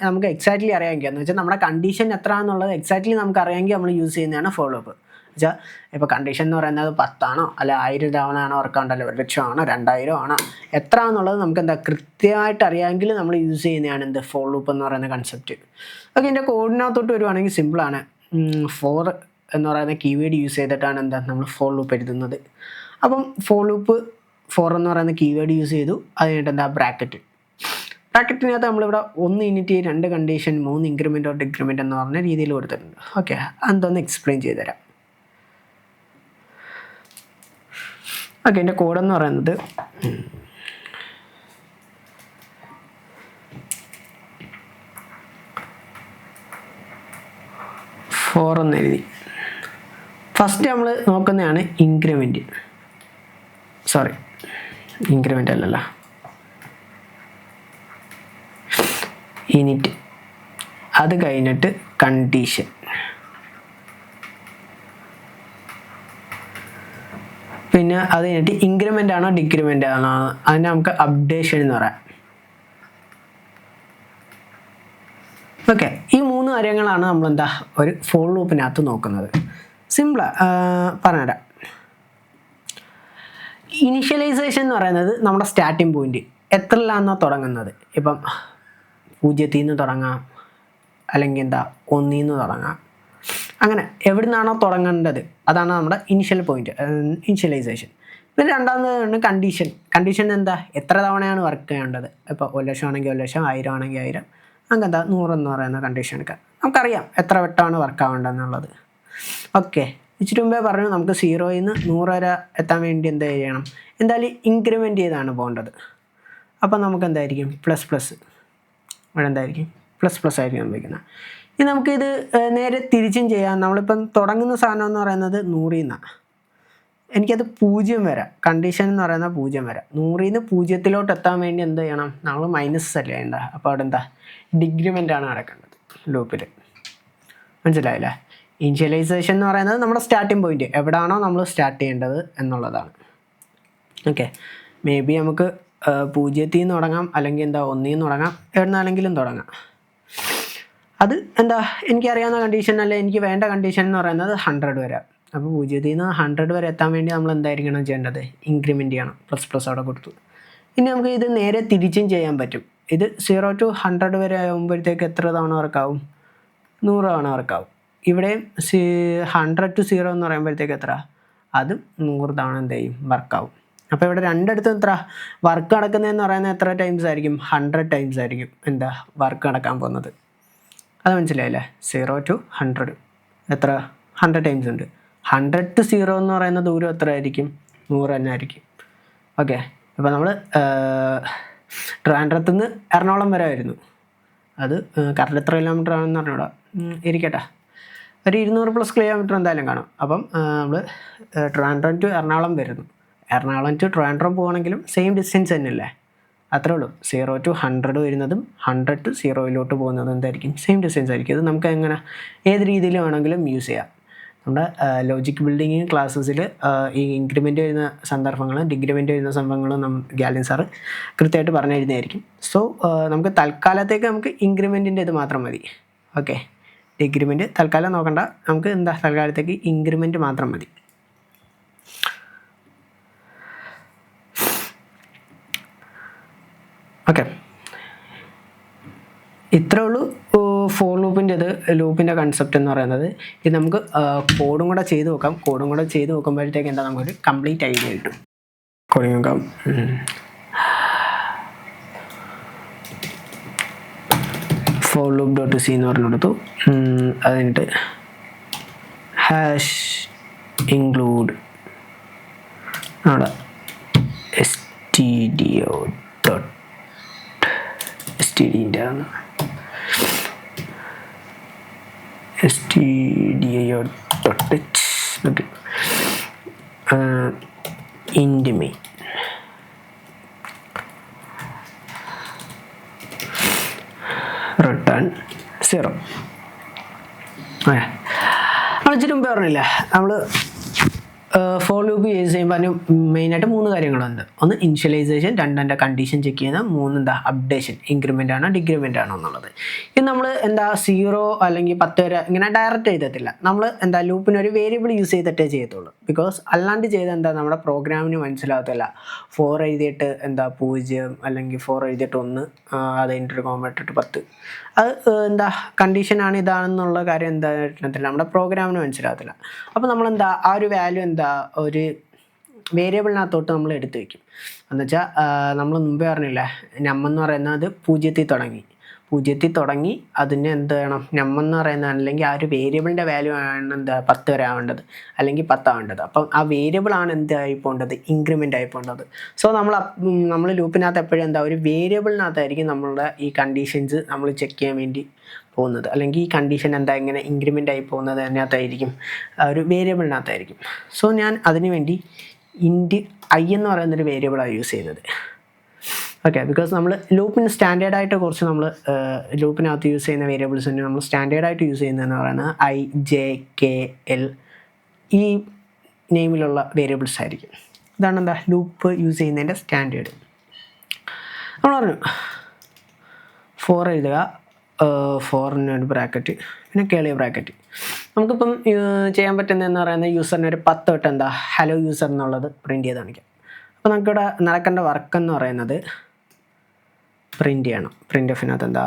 നമുക്ക് എക്സാക്ട്ലി അറിയാമെങ്കിൽ, എന്ന് വെച്ചാൽ നമ്മുടെ കണ്ടീഷൻ എത്ര എന്നുള്ളത് എക്സാക്ട്ലി നമുക്ക് അറിയാമെങ്കിൽ നമ്മൾ യൂസ് ചെയ്യുന്നതാണ് ഫോർ ലൂപ്പ്. വെച്ചാൽ ഇപ്പോൾ കണ്ടീഷൻ എന്ന് പറയുന്നത് 10 ആണോ അല്ല 1000 തവണ ആണോ വർക്ക് ഉണ്ടല്ലോ, 1,00,000 ആണോ 2,000 ആണോ എത്ര എന്നുള്ളത് നമുക്ക് എന്താ കൃത്യമായിട്ട് അറിയാമെങ്കിൽ നമ്മൾ യൂസ് ചെയ്യുന്നതാണ് എന്ത് ഫോർ ലൂപ്പ് എന്ന് പറയുന്ന കൺസെപ്റ്റ്. ഓക്കെ, എൻ്റെ കോഡിനകത്തോട്ട് വരുവാണെങ്കിൽ സിമ്പിളാണ്. ഫോർ എന്ന് പറയുന്ന കീവേഡ് യൂസ് ചെയ്തിട്ടാണ് എന്താ നമ്മൾ ഫോർ ലൂപ്പ് എഴുതുന്നത്. അപ്പം ഫോർ എന്ന് പറയുന്ന കീവേഡ് യൂസ് ചെയ്തു. അത് കഴിഞ്ഞിട്ട് എന്താ ബ്രാക്കറ്റിനകത്ത് നമ്മളിവിടെ 1 unit 2 condition 3 increment or decrement എന്ന് പറഞ്ഞ രീതിയിൽ കൊടുത്തിട്ടുണ്ട്. ഓക്കെ, അതൊന്ന് എക്സ്പ്ലെയിൻ ചെയ്തുതരാം. ഓക്കെ, എൻ്റെ കോഡെന്ന് പറയുന്നത് ഫോർ എന്ന് എഴുതി. ഫസ്റ്റ് നമ്മൾ നോക്കുന്നതാണ് ഇൻക്രിമെൻ്റ് അല്ലല്ലോ, യൂണിറ്റ്. അത് കഴിഞ്ഞിട്ട് കണ്ടീഷൻ, പിന്നെ അത് കഴിഞ്ഞിട്ട് ഇൻക്രിമെൻ്റ് ആണോ ഡിക്രിമെൻ്റ് ആണോ അതിനെ നമുക്ക് അപ്ഡേഷൻ എന്ന് പറയാം. ഓക്കെ, ഈ 3 കാര്യങ്ങളാണ് നമ്മളെന്താ ഒരു ഫോർ ലൂപ്പിനകത്ത് നോക്കുന്നത്. സിമ്പിളാ പറഞ്ഞുതരാം. ഇനിഷ്യലൈസേഷൻ എന്ന് പറയുന്നത് നമ്മുടെ സ്റ്റാർട്ടിംഗ് പോയിന്റ് എത്രയിലാണെന്നോ തുടങ്ങുന്നത്. ഇപ്പം 0 നിന്ന് തുടങ്ങാം, അല്ലെങ്കിൽ 1 നിന്ന് തുടങ്ങാം. അങ്ങനെ എവിടെ നിന്നാണോ തുടങ്ങേണ്ടത് അതാണ് നമ്മുടെ ഇനിഷ്യലൈസേഷൻ. പിന്നെ രണ്ടാമത് കണ്ടീഷൻ എന്താ, എത്ര തവണയാണ് വർക്ക് ചെയ്യേണ്ടത്. ഇപ്പോൾ 1,00,000 ആണെങ്കിൽ 1,00,000, 1000 ആണെങ്കിൽ 1000, അങ്ങനെ 100 എന്ന് പറയുന്ന കണ്ടീഷൻ എടുക്കാം. നമുക്കറിയാം എത്ര വട്ടമാണ് വർക്ക് ആവേണ്ടതെന്നുള്ളത്. ഓക്കെ, ഇച്ചിരി മുമ്പേ പറഞ്ഞു നമുക്ക് 0 നിന്ന് 100 വരെ എത്താൻ വേണ്ടി എന്ത് ചെയ്യണം, എന്തായാലും ഇൻക്രിമെൻ്റ് ചെയ്താണ് പോകേണ്ടത്. അപ്പം നമുക്ക് എന്തായിരിക്കും ഇവിടെ എന്തായിരിക്കും പ്ലസ് ആയിരിക്കും ഉപയോഗിക്കുന്നത്. ഇനി നമുക്കിത് നേരെ തിരിച്ചും ചെയ്യാം. നമ്മളിപ്പം തുടങ്ങുന്ന സാധനം എന്ന് പറയുന്നത് 100 നിന്നാണ്. എനിക്കത് 0 വരെ, കണ്ടീഷൻ എന്ന് പറയുന്നത് 0 വരെ. 100 നിന്ന് 0 എത്താൻ വേണ്ടി എന്ത് ചെയ്യണം, നമ്മൾ മൈനസ് അല്ലേ എന്താ, അപ്പോൾ അവിടെ ഡിക്രിമെൻ്റ് ആണ് നടക്കേണ്ടത് ലൂപ്പിൽ. മനസ്സിലായില്ലേ? ഇനിഷ്യലൈസേഷൻ എന്ന് പറയുന്നത് നമ്മുടെ സ്റ്റാർട്ടിംഗ് പോയിന്റ്, എവിടെയാണോ നമ്മൾ സ്റ്റാർട്ട് ചെയ്യേണ്ടത് എന്നുള്ളതാണ്. ഓക്കെ, മേ ബി നമുക്ക് 0 നിന്ന് തുടങ്ങാം, അല്ലെങ്കിൽ 1 നിന്ന് തുടങ്ങാം, എവിടുന്നാണെങ്കിലും തുടങ്ങാം. അത് എനിക്കറിയാവുന്ന കണ്ടീഷൻ അല്ലെ എനിക്ക് വേണ്ട കണ്ടീഷൻ എന്ന് പറയുന്നത് 100 വരെ. അപ്പോൾ 0 നിന്ന് 100 വരെ എത്താൻ വേണ്ടി നമ്മൾ എന്തായിരിക്കണം ചെയ്യേണ്ടത്, ഇൻക്രിമെൻ്റ് ചെയ്യണം. പ്ലസ് അവിടെ കൊടുത്തു. ഇനി നമുക്ക് ഇത് നേരെ തിരിച്ചും ചെയ്യാൻ പറ്റും. ഇത് 0 to 100 വരെ ആകുമ്പോഴത്തേക്ക് എത്ര തവണ വർക്കാവും, 100 തവണ വർക്കാവും. ഇവിടെ 100 to 0 എന്ന് പറയുമ്പോഴത്തേക്ക് എത്ര, അതും 100 തവണ എന്ത് ചെയ്യും, വർക്കാവും. അപ്പോൾ ഇവിടെ രണ്ടിടത്തും എത്ര വർക്ക് നടക്കുന്നതെന്ന് പറയുന്നത് എത്ര ടൈംസ് ആയിരിക്കും, 100 ടൈംസ് ആയിരിക്കും വർക്ക് നടക്കാൻ പോകുന്നത്. അത് മനസ്സിലായില്ലേ? 0 to 100 എത്ര, 100 ടൈംസ് ഉണ്ട്. 100 to 0 എന്ന് പറയുന്ന ദൂരം എത്ര ആയിരിക്കും, 100 തന്നെ ആയിരിക്കും. ഓക്കെ, അപ്പോൾ നമ്മൾ ട്രിവാൻഡ്രത്ത് നിന്ന് എറണാകുളം വരെ ആയിരുന്നു. അത് കറക്റ്റ് എത്ര കിലോമീറ്റർ ആണെന്ന് പറഞ്ഞൂടാ, ഇരിക്കട്ടെ, ഒരു 200+ കിലോമീറ്റർ എന്തായാലും കാണും. അപ്പം നമ്മൾ ട്രിവാൻഡ്രം ടു എറണാകുളം വരുന്നു. എറണാകുളം ടു ട്രിവാൻഡ്രം പോകണമെങ്കിലും സെയിം ഡിസ്റ്റൻസ് തന്നെയല്ലേ, അത്രേ ഉള്ളൂ. 0 to 100 വരുന്നതും 100 to 0 പോകുന്നതും എന്തായിരിക്കും, സെയിം ഡിസ്റ്റൻസ് ആയിരിക്കും. ഇത് നമുക്ക് എങ്ങനെ ഏത് രീതിയിൽ വേണമെങ്കിലും യൂസ് ചെയ്യാം. നമ്മുടെ ലോജിക് ബിൽഡിങ് ക്ലാസ്സസിൽ ഈ ഇൻക്രിമെൻ്റ് വരുന്ന സന്ദർഭങ്ങളും ഡിക്രിമെൻ്റ് വരുന്ന സംഭവങ്ങളും ഗാലിൻ സാറ് കൃത്യമായിട്ട് പറഞ്ഞു തരുന്നതായിരിക്കും. സോ നമുക്ക് തൽക്കാലത്തേക്ക് നമുക്ക് ഇൻക്രിമെൻറ്റിൻ്റെ ഇത് മാത്രം മതി. ഓക്കെ, ഡിക്രിമെൻറ്റ് തൽക്കാലം നോക്കണ്ട, നമുക്ക് തൽക്കാലത്തേക്ക് ഇൻക്രിമെൻറ്റ് മാത്രം മതി. ഓക്കെ, ഇത്രേ ഉള്ളൂ ഫോർ ലൂപ്പിൻ്റെ കൺസെപ്റ്റ് എന്ന് പറയുന്നത്. ഇത് നമുക്ക് കോഡും കൂടെ ചെയ്ത് നോക്കാം. കോഡും കൂടെ ചെയ്ത് നോക്കുമ്പോഴത്തേക്ക് നമുക്കൊരു കംപ്ലീറ്റ് ഐഡിയ കിട്ടും. കോഡിങ് നോക്കാം. ഫോർ loop.c എന്ന് പറഞ്ഞു കൊടുത്തു. അത് കഴിഞ്ഞിട്ട് #include അവിടെ stdio.std ആണ്. stdio.h int main return 0. നമ്മൾ ഇച്ചിരി മുമ്പ് പറഞ്ഞില്ല, നമ്മൾ ഫോർ ലൂപ്പ് യൂസ് ചെയ്യുമ്പോൾ അതിന് മെയിനായിട്ട് 3 കാര്യങ്ങളുണ്ട്. ഒന്ന് ഇനിഷ്യലൈസേഷൻ, 2 എൻ്റെ കണ്ടീഷൻ ചെക്ക് ചെയ്യുന്നത്, 3 എന്താ അപ്ഡേഷൻ, ഇൻക്രിമെൻ്റ് ആണോ ഡിക്രിമെൻ്റ് ആണോ എന്നുള്ളത്. ഇത് നമ്മൾ എന്താ 0 അല്ലെങ്കിൽ 10 വരെ ഇങ്ങനെ ഡയറക്റ്റ് ചെയ്തിട്ടില്ല. നമ്മൾ എന്താ ലൂപ്പിനൊരു വേരിയബിൾ യൂസ് ചെയ്തിട്ടേ ചെയ്യത്തുള്ളൂ. ബിക്കോസ് അല്ലാണ്ട് ചെയ്ത് എന്താ നമ്മുടെ പ്രോഗ്രാമിന് മനസ്സിലാകത്തില്ല. 4 എഴുതിയിട്ട് എന്താ 0 അല്ലെങ്കിൽ 4 എഴുതിയിട്ട് 1 അത് കഴിഞ്ഞിട്ടൊരു കോമ ഇട്ടിട്ട് 10, അത് എന്താ കണ്ടീഷനാണ് ഇതാണെന്നുള്ള കാര്യം എന്താ നമ്മുടെ പ്രോഗ്രാമിന് മനസ്സിലാകത്തില്ല. അപ്പോൾ നമ്മളെന്താ ആ ഒരു വാല്യൂ എന്താ ഒരു വേരിയബിളിനകത്തോട്ട് നമ്മൾ എടുത്തു വയ്ക്കും. എന്നുവെച്ചാൽ നമ്മൾ മുമ്പേ പറഞ്ഞില്ലേ, എന്ന് പറയുന്നത് 0 തുടങ്ങി അതിന് എന്ത് വേണം, എന്ന് പറയുന്നത് അല്ലെങ്കിൽ ആ ഒരു വേരിയബിളിൻ്റെ വാല്യൂ ആണ് എന്താ 10 വരെ ആവേണ്ടത് അല്ലെങ്കിൽ 10 ആവേണ്ടത്. അപ്പം ആ വേരിയബിളാണ് എന്തായി പോകേണ്ടത്, ഇൻക്രിമെൻ്റ് ആയി പോകേണ്ടത്. സോ നമ്മൾ ലൂപ്പിനകത്ത് എപ്പോഴും എന്താ ഒരു വേരിയബിളിനകത്തായിരിക്കും നമ്മളുടെ ഈ കണ്ടീഷൻസ് നമ്മൾ ചെക്ക് ചെയ്യാൻ വേണ്ടി പോകുന്നത്, അല്ലെങ്കിൽ ഈ കണ്ടീഷൻ എന്താ ഇങ്ങനെ ഇൻക്രിമെൻ്റ് ആയി പോകുന്നത് അതിനകത്തായിരിക്കും, ഒരു വേരിയബിളിനകത്തായിരിക്കും. സോ ഞാൻ അതിന് വേണ്ടി ഇൻറ്റ് I എന്ന് പറയുന്നൊരു വേരിയബിളാണ് യൂസ് ചെയ്യുന്നത്. ഓക്കെ, ബിക്കോസ് നമ്മൾ ലൂപ്പിന് സ്റ്റാൻഡേർഡായിട്ട് കുറച്ച് നമ്മൾ ലൂപ്പിനകത്ത് യൂസ് ചെയ്യുന്ന വേരിയബിൾസ് തന്നെ നമ്മൾ സ്റ്റാൻഡേർഡായിട്ട് യൂസ് ചെയ്യുന്നതെന്ന് പറയുന്നത് I, J, K, L ഈ നെയിമിലുള്ള വേരിയബിൾസ് ആയിരിക്കും. ഇതാണ് എന്താ ലൂപ്പ് യൂസ് ചെയ്യുന്നതിൻ്റെ സ്റ്റാൻഡേർഡ്. നമ്മൾ പറഞ്ഞു 4 എഴുതുക, 4 ഒരു ബ്രാക്കറ്റ്, പിന്നെ കേളിയ ബ്രാക്കറ്റ്. നമുക്കിപ്പം ചെയ്യാൻ പറ്റുന്നതെന്ന് പറയുന്നത് യൂസറിന് ഒരു 10 തൊട്ട് എന്താ ഹലോ യൂസർ എന്നുള്ളത് പ്രിൻറ്റ് ചെയ്ത് കാണിക്കാം. അപ്പോൾ നമുക്കിവിടെ നടക്കേണ്ട വർക്ക് എന്ന് പറയുന്നത് പ്രിൻറ്റ് ചെയ്യണം. പ്രിൻ്റ് എഫിനകത്ത് എന്താ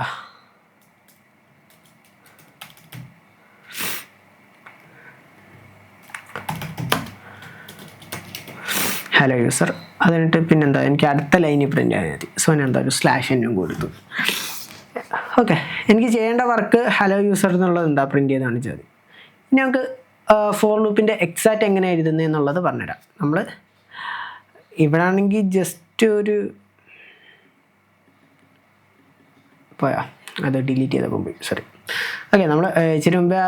ഹലോ യൂസർ, അതിനിട്ട് പിന്നെന്താ എനിക്ക് അടുത്ത ലൈനിൽ പ്രിൻ്റ് ചെയ്യാൻ മതി. സോ ഞാൻ എന്താ ഒരു /n കൊടുത്തു. ഓക്കെ, എനിക്ക് ചെയ്യേണ്ട വർക്ക് ഹലോ യൂസർ എന്നുള്ളത് എന്താ പ്രിൻ്റ് ചെയ്ത് കാണിച്ചാൽ മതി. ഇനി നമുക്ക് ഫോർ ലൂപ്പിൻ്റെ എക്സാക്റ്റ് എങ്ങനെ എഴുതുന്നത് എന്നുള്ളത് പറഞ്ഞുതരാം. നമ്മൾ ഇവിടെ ആണെങ്കിൽ ജസ്റ്റ് ഒരു പോയാ അത് ഡിലീറ്റ് ചെയ്തപ്പോൾ പോയി, സോറി. ഓക്കെ, നമ്മൾ ഇച്ചിരി മുമ്പേ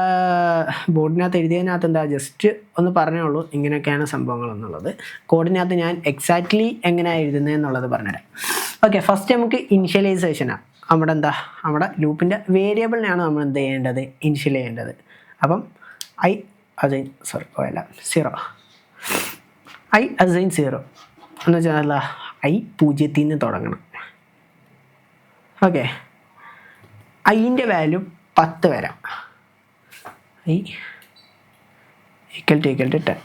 ബോർഡിനകത്ത് എഴുതിയതിനകത്ത് എന്താ ജസ്റ്റ് ഒന്ന് പറഞ്ഞേ ഉള്ളൂ ഇങ്ങനെയൊക്കെയാണ് സംഭവങ്ങൾ എന്നുള്ളത്. കോഡിനകത്ത് ഞാൻ എക്സാക്ട്ലി എങ്ങനെയാണ് എഴുതുന്നത് എന്നുള്ളത് പറഞ്ഞുതരാം. ഓക്കെ, ഫസ്റ്റ് നമുക്ക് ഇനിഷ്യലൈസേഷനാണ്. നമ്മുടെ എന്താ നമ്മുടെ ലൂപ്പിൻ്റെ വേരിയബിളിനെയാണ് നമ്മൾ എന്ത് ചെയ്യേണ്ടത്, ഇനിഷ്യൽ ചെയ്യേണ്ടത്. അപ്പം I അസൈൻ 0 എന്ന് വെച്ചാൽ I 0 നിന്ന് തുടങ്ങണം. ഓക്കെ, Iൻ്റെ വാല്യൂ 10 വരാം. I = 10.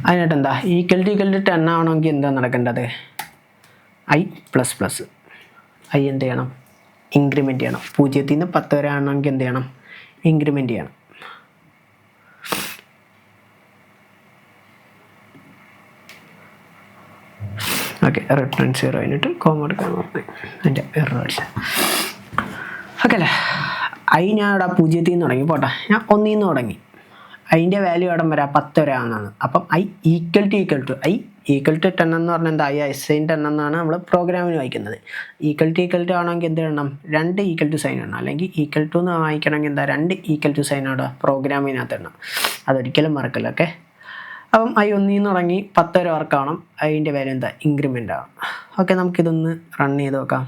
അതിനായിട്ട് എന്താ = 10 ആവണമെങ്കിൽ എന്താ നടക്കേണ്ടത്, I എന്ത് ചെയ്യണം, ഇൻക്രിമെൻ്റ് ചെയ്യണം. 0 നിന്ന് 10 വരെ ആണെങ്കിൽ എന്ത് ചെയ്യണം, ഇൻക്രിമെൻ്റ് ചെയ്യണം. ഓക്കെ, റിട്ടേൺ 0 കഴിഞ്ഞിട്ട് കോമ എടുക്കാൻ പറഞ്ഞു, അതിൻ്റെ എറർ അടിച്ച. ഓക്കെ അല്ലേ, I ഞാൻ ഇവിടെ 0 നിന്ന് തുടങ്ങി, പോട്ടെ ഞാൻ 1 നിന്ന് തുടങ്ങി. അതിൻ്റെ വാല്യൂ ഇടം വരാം 10 വരെ ആണെന്നാണ്. അപ്പം I = 10 എന്ന് പറഞ്ഞാൽ എന്താ I അസൈൻ 10 എന്നാണ് നമ്മൾ പ്രോഗ്രാമിന് വായിക്കുന്നത്. = ആണെങ്കിൽ എന്ത് ചെയ്യണം, 2 = സൈൻ ഇടണം. അല്ലെങ്കിൽ = എന്ന് വായിക്കണമെങ്കിൽ എന്താ 2 = സൈൻ അവിടെ പ്രോഗ്രാമിനകത്ത് ഇടണം. അതൊരിക്കലും മറക്കില്ല. ഓക്കെ, അപ്പം I 1 നിന്ന് തുടങ്ങി 10 വരെ വർക്ക് ആവണം. അതിൻ്റെ വാല്യൂ എന്താ ഇൻക്രിമെൻ്റ് ആവണം. ഓക്കെ, നമുക്കിതൊന്ന് റൺ ചെയ്ത് നോക്കാം.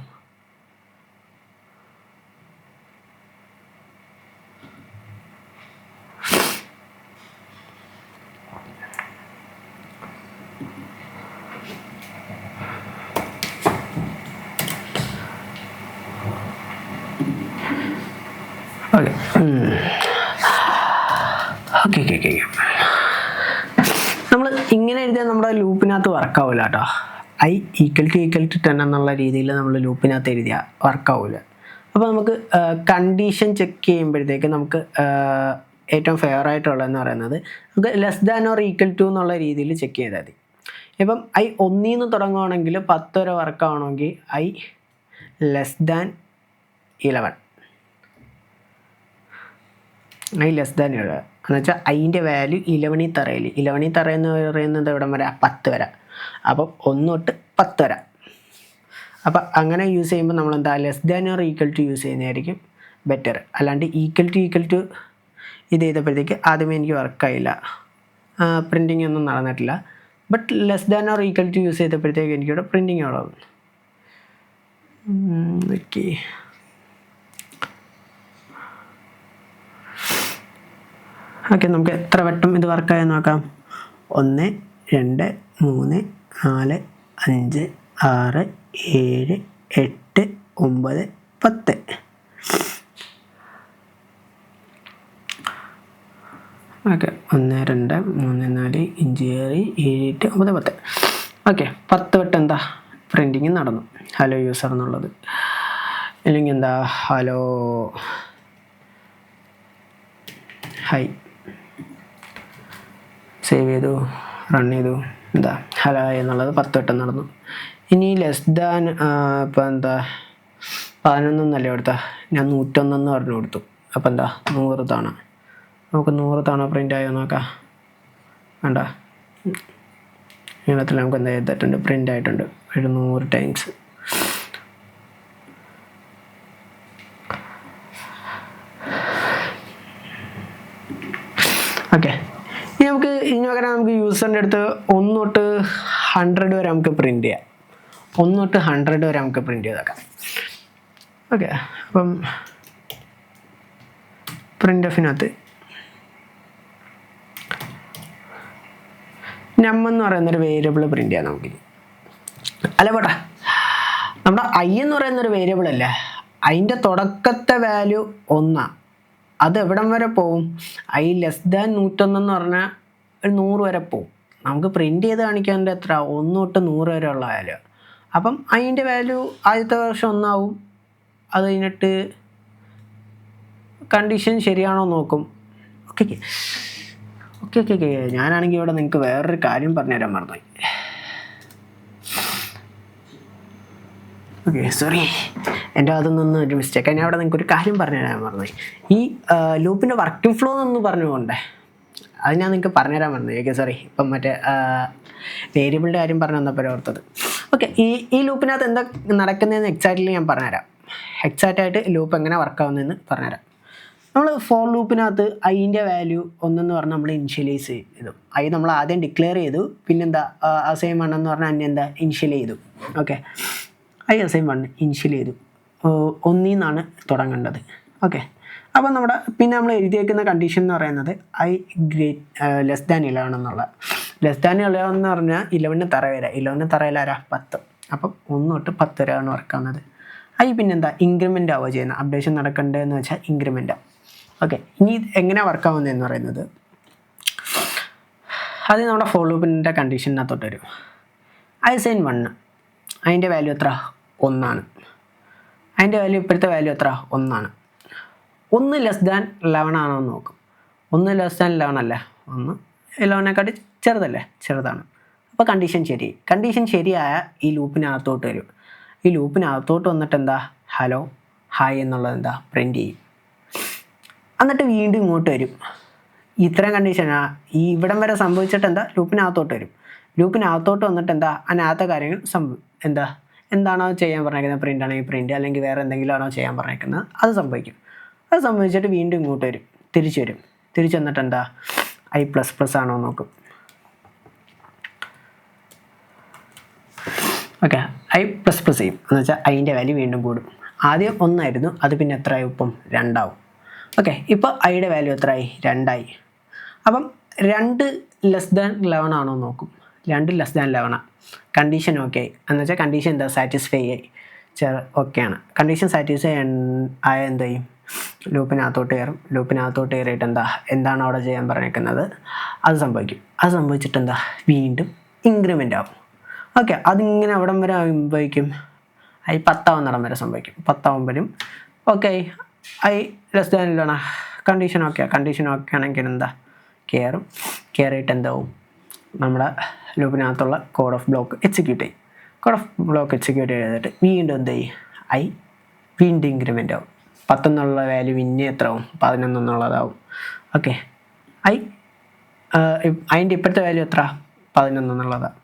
ഓക്കെ, നമ്മൾ ഇങ്ങനെ എഴുതിയാൽ നമ്മുടെ ലൂപ്പിനകത്ത് വർക്കാവില്ല കേട്ടോ. I = 10 എന്നുള്ള രീതിയിൽ നമ്മൾ ലൂപ്പിനകത്ത് എഴുതിയാൽ വർക്കാവില്ല. അപ്പോൾ നമുക്ക് കണ്ടീഷൻ ചെക്ക് ചെയ്യുമ്പോഴത്തേക്ക് നമുക്ക് ഏറ്റവും ഫെയർ ആയിട്ടുള്ളതെന്ന് പറയുന്നത് നമുക്ക് <= എന്നുള്ള രീതിയിൽ ചെക്ക് ചെയ്താൽ മതി. ഇപ്പം I 1 നിന്ന് തുടങ്ങുകയാണെങ്കിൽ 10 വരെ വർക്കാവണമെങ്കിൽ I <11. എന്ന് വെച്ചാൽ അതിൻ്റെ വാല്യൂ 11 എന്ന് പറയുന്നത് ഇവിടെ വരെ 10 വരെ. അപ്പം 1 തൊട്ട് 10 വരെ. അപ്പം അങ്ങനെ യൂസ് ചെയ്യുമ്പോൾ നമ്മൾ എന്താ <= യൂസ് ചെയ്യുന്നതായിരിക്കും ബെറ്റർ. അല്ലാണ്ട് == ഇത് ചെയ്തപ്പോഴത്തേക്ക് ആദ്യമേ എനിക്ക് വർക്കായില്ല, പ്രിൻറ്റിങ് ഒന്നും നടന്നിട്ടില്ല. ബട്ട് <= യൂസ് ചെയ്തപ്പോഴത്തേക്ക് എനിക്കിവിടെ പ്രിൻറ്റിങ് അവിടെ വന്നു. ഓക്കെ, ഓക്കെ, നമുക്ക് എത്ര വട്ടം ഇത് വർക്കായെന്ന് നോക്കാം. 1 2 3 4 5 6 7 8 9 10. ഓക്കെ, 1 2 3 4 5 6 7 8 9 10. ഓക്കെ, 10 വട്ടം എന്താ പ്രിൻറ്റിങ് നടന്നു. ഹലോ യൂസർ എന്നുള്ളത്, അല്ലെങ്കിൽ എന്താ ഹലോ ഹായ്, സേവ് ചെയ്തു, റൺ ചെയ്തു, എന്താ ഹലോ എന്നുള്ളത് 10 വട്ടം നടന്നു. ഇനി ലെസ് ദാൻ ഇപ്പം എന്താ 11 കൊടുത്താൽ ഞാൻ 101 പറഞ്ഞു കൊടുത്തു. അപ്പം എന്താ 100 തവണ, നമുക്ക് 100 തവണ പ്രിൻ്റ് ആയോ നോക്കാം. വേണ്ട, ഇതിനകത്തിൽ നമുക്ക് എന്താ ചെയ്തിട്ടുണ്ട്, പ്രിൻ്റ് ആയിട്ടുണ്ട് 100 ടൈംസ്. ഓക്കെ, ഇനി പകരം നമുക്ക് യൂസറിൻ്റെ അടുത്ത് 1 തൊട്ട് 100 വരെ നമുക്ക് പ്രിൻ്റ് ചെയ്യാം. 1 തൊട്ട് 100 വരെ നമുക്ക് പ്രിൻ്റ് ചെയ്തേക്കാം. ഓക്കെ, അപ്പം പ്രിൻ്റ് എഫിനകത്ത് എന്ന് പറയുന്നൊരു വേരിയബിൾ പ്രിൻ്റ് ചെയ്യാം നമുക്ക്. അല്ല പോട്ടെ, നമ്മുടെ ഐ എന്ന് പറയുന്നൊരു വേരിയബിൾ അല്ലേ, അതിൻ്റെ തുടക്കത്തെ വാല്യൂ 1. അത് എവിടം വരെ പോവും? ഐ ലെസ് ദാൻ 101 എന്ന് പറഞ്ഞാൽ ഒരു 100 വരെ പോവും. നമുക്ക് പ്രിൻ്റ് ചെയ്ത് കാണിക്കാൻ്റെ എത്ര, 1 തൊട്ട് 100 വരെ ഉള്ള വാല്യൂ. അപ്പം അതിൻ്റെ വാല്യൂ ആദ്യത്തെ വർഷം 1 ആവും. അത് കഴിഞ്ഞിട്ട് കണ്ടീഷൻ ശരിയാണോ നോക്കും. ഓക്കെ ഓക്കെ ഓക്കെ ഓക്കെ ഞാനാണെങ്കിൽ ഇവിടെ നിങ്ങൾക്ക് വേറൊരു കാര്യം പറഞ്ഞുതരാൻ മറന്നുപോയി. ഓക്കെ, സോറി, എൻ്റെ അതൊന്നും ഒരു മിസ്റ്റേക്ക്. ഞാൻ അവിടെ നിങ്ങൾക്ക് ഒരു കാര്യം പറഞ്ഞുതരാൻ മറന്നുപോയി. ഈ ലൂപ്പിൻ്റെ വർക്കിംഗ് ഫ്ലോ എന്ന് പറഞ്ഞുകൊണ്ടേ അത് ഞാൻ നിങ്ങൾക്ക് പറഞ്ഞുതരാൻ മറന്നുപോയി. Okay, sorry. ഇപ്പം മറ്റേ വേരിയബിളിൻ്റെ കാര്യം പറഞ്ഞു തന്നപ്പോൾ ഓർത്തത്. ഓക്കെ, ഈ ലൂപ്പിനകത്ത് എന്താ നടക്കുന്നതെന്ന് എക്സാക്ട്ലി ഞാൻ പറഞ്ഞുതരാം. എക്സാക്റ്റായിട്ട് ലൂപ്പ് എങ്ങനെ വർക്കാവുന്നതെന്ന് പറഞ്ഞുതരാം. നമ്മൾ ഫോർ ലൂപ്പിനകത്ത് ഐൻ്റെ വാല്യൂ 1 എന്ന് പറഞ്ഞാൽ നമ്മൾ ഇനിഷ്യലൈസ് ചെയ്തു. ഐ നമ്മൾ ആദ്യം ഡിക്ലെയർ ചെയ്തു, പിന്നെന്താ അസൈൻ 1 എന്ന് പറഞ്ഞാൽ അന്നെ എന്താ ഇനിഷ്യൽ ചെയ്തു. ഓക്കെ, ഐ അസൈൻ 1 ഇനിഷ്യൽ ചെയ്തു, 1 നിന്നാണ് തുടങ്ങേണ്ടത്. ഓക്കെ, അപ്പം പിന്നെ നമ്മൾ എഴുതിയേക്കുന്ന കണ്ടീഷൻ എന്ന് പറയുന്നത് ഐ ലെസ് ദാൻ 11 എന്നുള്ള. ലെസ് ദാൻ 11 എന്ന് പറഞ്ഞാൽ 11 തറ വരെ, 11 തറയിലാരാ 10. അപ്പം 1 തൊട്ട് 10 വരെയാണ് വർക്കാവുന്നത്. ഐ പിന്നെന്താ ഇൻക്രിമെൻ്റ് ആവുക ചെയ്യുന്നത്, അപ്ഡേഷൻ നടക്കേണ്ടതെന്ന് വെച്ചാൽ ഇൻക്രിമെൻ്റ് ആവും. ഓക്കെ, ഇനി എങ്ങനെയാണ് വർക്കാവുന്നതെന്ന് പറയുന്നത് അത് നമ്മുടെ ഫോർ ലൂപ്പിൻ്റെ കണ്ടീഷനകത്തോട്ട് വരും. ഐ സൈൻ 1 അതിൻ്റെ വാല്യൂ എത്ര, 1 ആണ്. അതിൻ്റെ വാല്യൂ ഇപ്പോഴത്തെ വാല്യൂ എത്ര, 1 ആണ്. 1 ലെസ് ദാൻ 11 ആണോ എന്ന് നോക്കും. 1 ലെസ് ദാൻ 11 അല്ലേ, 1 11നെക്കാട്ടി ചെറുതല്ലേ, ചെറുതാണ്. അപ്പോൾ കണ്ടീഷൻ ശരിയായ ഈ ലൂപ്പിനകത്തോട്ട് വരും. ഈ ലൂപ്പിനകത്തോട്ട് വന്നിട്ട് എന്താ ഹലോ ഹായ് എന്നുള്ളത് എന്താ പ്രിൻ്റ് ചെയ്യും. എന്നിട്ട് വീണ്ടും ഇങ്ങോട്ട് വരും. ഇത്രയും കണ്ടീഷനാ ഈ ഇവിടം വരെ സംഭവിച്ചിട്ട് എന്താ ലൂപ്പിനകത്തോട്ട് വരും. ലൂപ്പിനകത്തോട്ട് വന്നിട്ട് എന്താ അതിനകത്തെ കാര്യങ്ങൾ എന്താണോ ചെയ്യാൻ പറഞ്ഞേക്കുന്നത്, പ്രിൻ്റ് ആണെങ്കിൽ പ്രിൻ്റ്, അല്ലെങ്കിൽ വേറെ എന്തെങ്കിലും ആണോ ചെയ്യാൻ പറഞ്ഞേക്കുന്നത് അത് സംഭവിക്കും. അത് സംഭവിച്ചിട്ട് വീണ്ടും ഇങ്ങോട്ട് വരും, തിരിച്ചു വരും. തിരിച്ചു വന്നിട്ട് എന്താ ഐ പ്ലസ് പ്ലസ് ആണോ നോക്കും. ഓക്കെ, ഐ പ്ലസ് പ്ലസ് ചെയ്യും എന്ന് വെച്ചാൽ അതിൻ്റെ വാല്യൂ വീണ്ടും കൂടും. ആദ്യം 1 ആയിരുന്നു, അത് പിന്നെ എത്രയായി, ഇപ്പം 2 ആവും. ഓക്കെ, ഇപ്പോൾ ഐയുടെ വാല്യൂ എത്രയായി, 2 ആയി. അപ്പം 2 ലെസ് ദാൻ 11 ആണോ നോക്കും. 2 ലെസ് ദാൻ 11 കണ്ടീഷൻ ഓക്കെ ആയി എന്ന് വെച്ചാൽ കണ്ടീഷൻ എന്താ സാറ്റിസ്ഫൈ ആയി, ഓക്കെയാണ്. കണ്ടീഷൻ സാറ്റിസ്ഫൈ ആയ എന്ത് ചെയ്യും, ലൂപ്പിനകത്തോട്ട് കയറും. ലൂപ്പിനകത്തോട്ട് കയറിയിട്ട് എന്താണ് അവിടെ ചെയ്യാൻ പറഞ്ഞേക്കുന്നത് അത് സംഭവിക്കും. അത് സംഭവിച്ചിട്ട് എന്താ വീണ്ടും ഇൻക്രിമെൻ്റ് ആവും. ഓക്കെ, അതിങ്ങനെ അവിടം വരെ സംഭവിക്കും. ഐ 10 ആവുന്നിടം വരെ സംഭവിക്കും. 10 ആവുമ്പോഴും okay I less than 11 condition okay ആണെങ്കിൽ എന്താ കയറിയിട്ട് എന്താവും, നമ്മുടെ ലൂപ്പിനകത്തുള്ള കോഡ് ഓഫ് ബ്ലോക്ക് എക്സിക്യൂട്ട് ചെയ്യും. കോഡ് ഓഫ് ബ്ലോക്ക് എക്സിക്യൂട്ട് ചെയ്തിട്ട് വീണ്ടും എന്ത് ചെയ്യും, ഐ വീണ്ടും ഇൻക്രിമെൻ്റ് ആവും. 10 എന്നുള്ള വാല്യൂ പിന്നെ എത്ര ആവും, 11 എന്നുള്ളതാവും. ഓക്കെ, അതിൻ്റെ ഇപ്പോഴത്തെ വാല്യൂ എത്ര, 11 എന്നുള്ളതാണ്.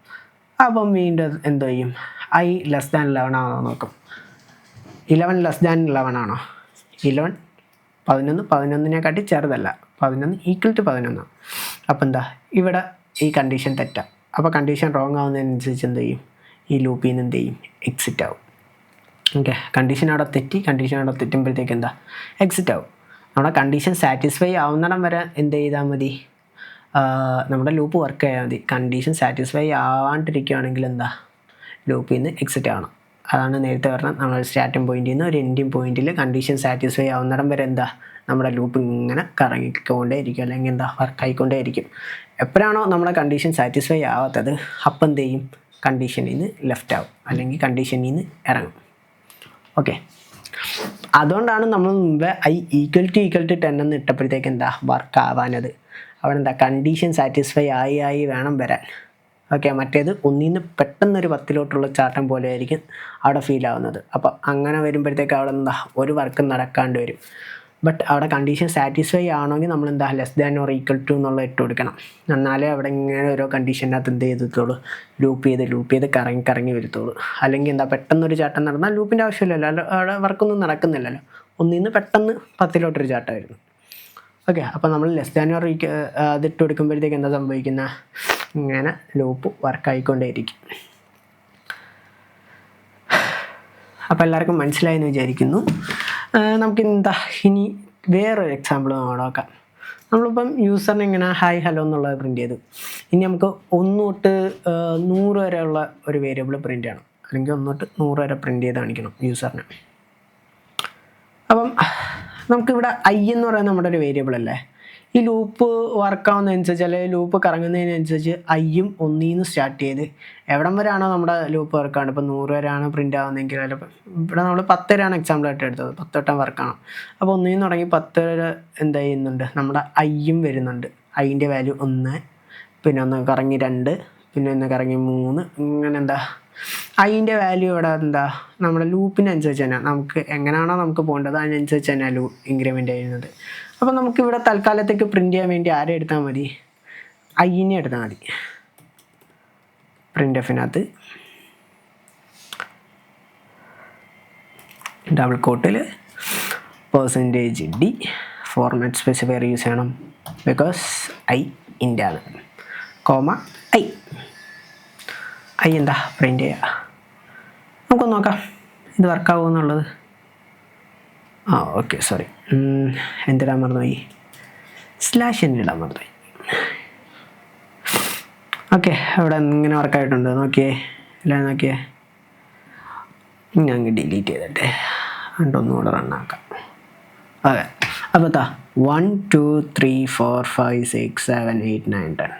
അപ്പം വീണ്ടും എന്ത് ചെയ്യും, ഐ ലെസ് ദാൻ 11 ആണോ നോക്കും. 11 ലെസ് ദാൻ 11 ആണോ, 11 11നെക്കാട്ടി ചെറുതല്ല, 11 ഈക്വൽ ടു 11. അപ്പം എന്താ ഇവിടെ ഈ കണ്ടീഷൻ തെറ്റാം. അപ്പോൾ കണ്ടീഷൻ റോങ് ആവുന്നതിനനുസരിച്ച് എന്ത് ചെയ്യും, ഈ ലൂപ്പിൽ നിന്ന് എന്ത് ചെയ്യും, എക്സിറ്റ് ആവും. ഓക്കെ, കണ്ടീഷൻ അവിടെ തെറ്റുമ്പോഴത്തേക്ക് എന്താ എക്സിറ്റ് ആവും. നമ്മുടെ കണ്ടീഷൻ സാറ്റിസ്ഫൈ ആവുന്നിടം വരെ എന്ത് ചെയ്താൽ മതി, നമ്മുടെ ലൂപ്പ് വർക്ക് ചെയ്യാൻ മതി. കണ്ടീഷൻ സാറ്റിസ്ഫൈ ആവാണ്ടിരിക്കുകയാണെങ്കിൽ എന്താ, ലൂപ്പിൽ നിന്ന് എക്സിറ്റ് ആവണം. അതാണ് നേരത്തെ പറഞ്ഞാൽ നമ്മൾ സ്റ്റാർട്ടിംഗ് പോയിന്റിൽ നിന്ന് ഒരു എൻഡിങ് പോയിന്റിൽ കണ്ടീഷൻ സാറ്റിസ്ഫൈ ആവുന്നിടം വരെ എന്താ, നമ്മുടെ ലൂപ്പ് ഇങ്ങനെ കറങ്ങിക്കൊണ്ടേ ഇരിക്കും, അല്ലെങ്കിൽ എന്താ വർക്കായിക്കൊണ്ടേ ഇരിക്കും. എപ്പോഴാണോ നമ്മുടെ കണ്ടീഷൻ സാറ്റിസ്ഫൈ ആവാത്തത്, അപ്പം എന്ത് ചെയ്യും, കണ്ടീഷനിൽ നിന്ന് ലെഫ്റ്റ് ആവും, അല്ലെങ്കിൽ കണ്ടീഷനിൽ നിന്ന് ഇറങ്ങും. ഓക്കെ, അതുകൊണ്ടാണ് നമ്മൾ മുമ്പ് = 10 എന്ന് ഇട്ടപ്പോഴത്തേക്ക് എന്താ വർക്ക് ആവാനത്. അവിടെ എന്താ കണ്ടീഷൻ സാറ്റിസ്ഫൈ ആയി വേണം വരാൻ. ഓക്കെ, മറ്റേത് ഒന്നിൽ നിന്ന് പെട്ടെന്നൊരു 10 ചാട്ടം പോലെ ആയിരിക്കും അവിടെ ഫീൽ ആവുന്നത്. അപ്പോൾ അങ്ങനെ വരുമ്പോഴത്തേക്ക് അവിടെ എന്താ ഒരു വർക്ക് നടക്കാണ്ട് വരും. ബട്ട് അവിടെ കണ്ടീഷൻ സാറ്റിസ്ഫൈ ആവണമെങ്കിൽ നമ്മൾ എന്താ <= എന്നുള്ള ഇട്ട് കൊടുക്കണം. എന്നാലേ അവിടെ ഇങ്ങനെ ഓരോ കണ്ടീഷനകത്ത് എന്ത് ചെയ്തോളൂ, ലൂപ്പ് ചെയ്ത് കറങ്ങി വരത്തുള്ളൂ. അല്ലെങ്കിൽ എന്താ പെട്ടെന്നൊരു ചാട്ടം നടന്നാൽ ലൂപ്പിൻ്റെ ആവശ്യമില്ലല്ലോ, അവിടെ വർക്കൊന്നും നടക്കുന്നില്ലല്ലോ. ഒന്നിൽ നിന്ന് പെട്ടെന്ന് 10 ചാട്ടം വരുന്നു. ഓക്കെ, അപ്പോൾ നമ്മൾ അതിട്ട് കൊടുക്കുമ്പോഴത്തേക്ക് എന്താ സംഭവിക്കുന്ന, ഇങ്ങനെ ലൂപ്പ് വർക്കായിക്കൊണ്ടേയിരിക്കും. അപ്പോൾ എല്ലാവർക്കും മനസ്സിലായെന്ന് വിചാരിക്കുന്നു. നമുക്ക് എന്താ ഇനി വേറൊരു എക്സാമ്പിൾ നോക്കാം. നമ്മളിപ്പം യൂസറിന് ഇങ്ങനെ ഹായ് ഹലോ എന്നുള്ളത് പ്രിൻറ്റ് ചെയ്തു. ഇനി നമുക്ക് 1 തൊട്ട് 100 വരെയുള്ള ഒരു വേരിയബിൾ പ്രിൻറ്റ് ചെയ്യണം, അല്ലെങ്കിൽ 1 തൊട്ട് 100 വരെ പ്രിൻറ്റ് ചെയ്ത് കാണിക്കണം യൂസറിന്. അപ്പം നമുക്കിവിടെ എന്ന് പറയുന്നത് നമ്മുടെ ഒരു വേരിയബിൾ അല്ലേ. ഈ ലൂപ്പ് വർക്കാവുന്നതനുസരിച്ച്, അല്ലെങ്കിൽ ലൂപ്പ് കറങ്ങുന്നതിനനുസരിച്ച് യും 1ൽ നിന്ന് സ്റ്റാർട്ട് ചെയ്ത് എവിടം വരെയാണോ നമ്മുടെ ലൂപ്പ് വർക്കാണ്, ഇപ്പോൾ 100 വരെയാണ് പ്രിൻ്റ് ആവുന്നതെങ്കിൽ, അല്ലെങ്കിൽ ഇവിടെ നമ്മൾ 10 വരെയാണ് എക്സാമ്പിളായിട്ട് എടുത്തത്, 10 വട്ടം വർക്കാണ്. അപ്പോൾ 1ൽ നിന്ന് തുടങ്ങി 10 വരെ എന്ത് ചെയ്യുന്നുണ്ട്, നമ്മുടെ യും വരുന്നുണ്ട്. ൻ്റെ വാല്യൂ 1, പിന്നെ 1 കറങ്ങി 2, പിന്നെ 1 കറങ്ങി 3, ഇങ്ങനെ എന്താ ൻ്റെ വാല്യൂ ഇവിടെ എന്താ നമ്മുടെ ലൂപ്പിനനുസരിച്ച് തന്നെ, നമുക്ക് എങ്ങനെയാണോ നമുക്ക് പോകേണ്ടത് അതിനനുസരിച്ച് തന്നെ ഇൻക്രിമെൻ്റ് ചെയ്യുന്നത്. അപ്പോൾ നമുക്കിവിടെ തൽക്കാലത്തേക്ക് പ്രിൻറ്റ് ചെയ്യാൻ വേണ്ടി ആരെ എടുത്താൽ മതി, നെ എടുത്താൽ മതി. പ്രിൻ്റ് ഡബിൾ കോട്ടിൽ %d ഫോർമാറ്റ് സ്പെസിഫയർ യൂസ് ചെയ്യണം, ബിക്കോസ് ഇൻ്റ് ആണ്, കോമ എന്താ പ്രിൻ്റ് ചെയ്യുക. നമുക്കൊന്ന് നോക്കാം ഇത് വർക്കാവുമോ എന്നുള്ളത്. ഓക്കെ, സോറി, എന്തിടാൻ മറന്നുപോയി, /n ഇടാൻ മറന്നുപോയി. ഓക്കെ, അവിടെ ഇങ്ങനെ വർക്കായിട്ടുണ്ട്, നോക്കിയേ, അല്ലേ നോക്കിയേ. ഞാൻ ഡിലീറ്റ് ചെയ്തിട്ടെ ഒന്നുകൂടെ റണ്ണാക്കാം. ഓക്കെ, അപ്പോൾ 1 2 3 4 5 6 7 8 9 10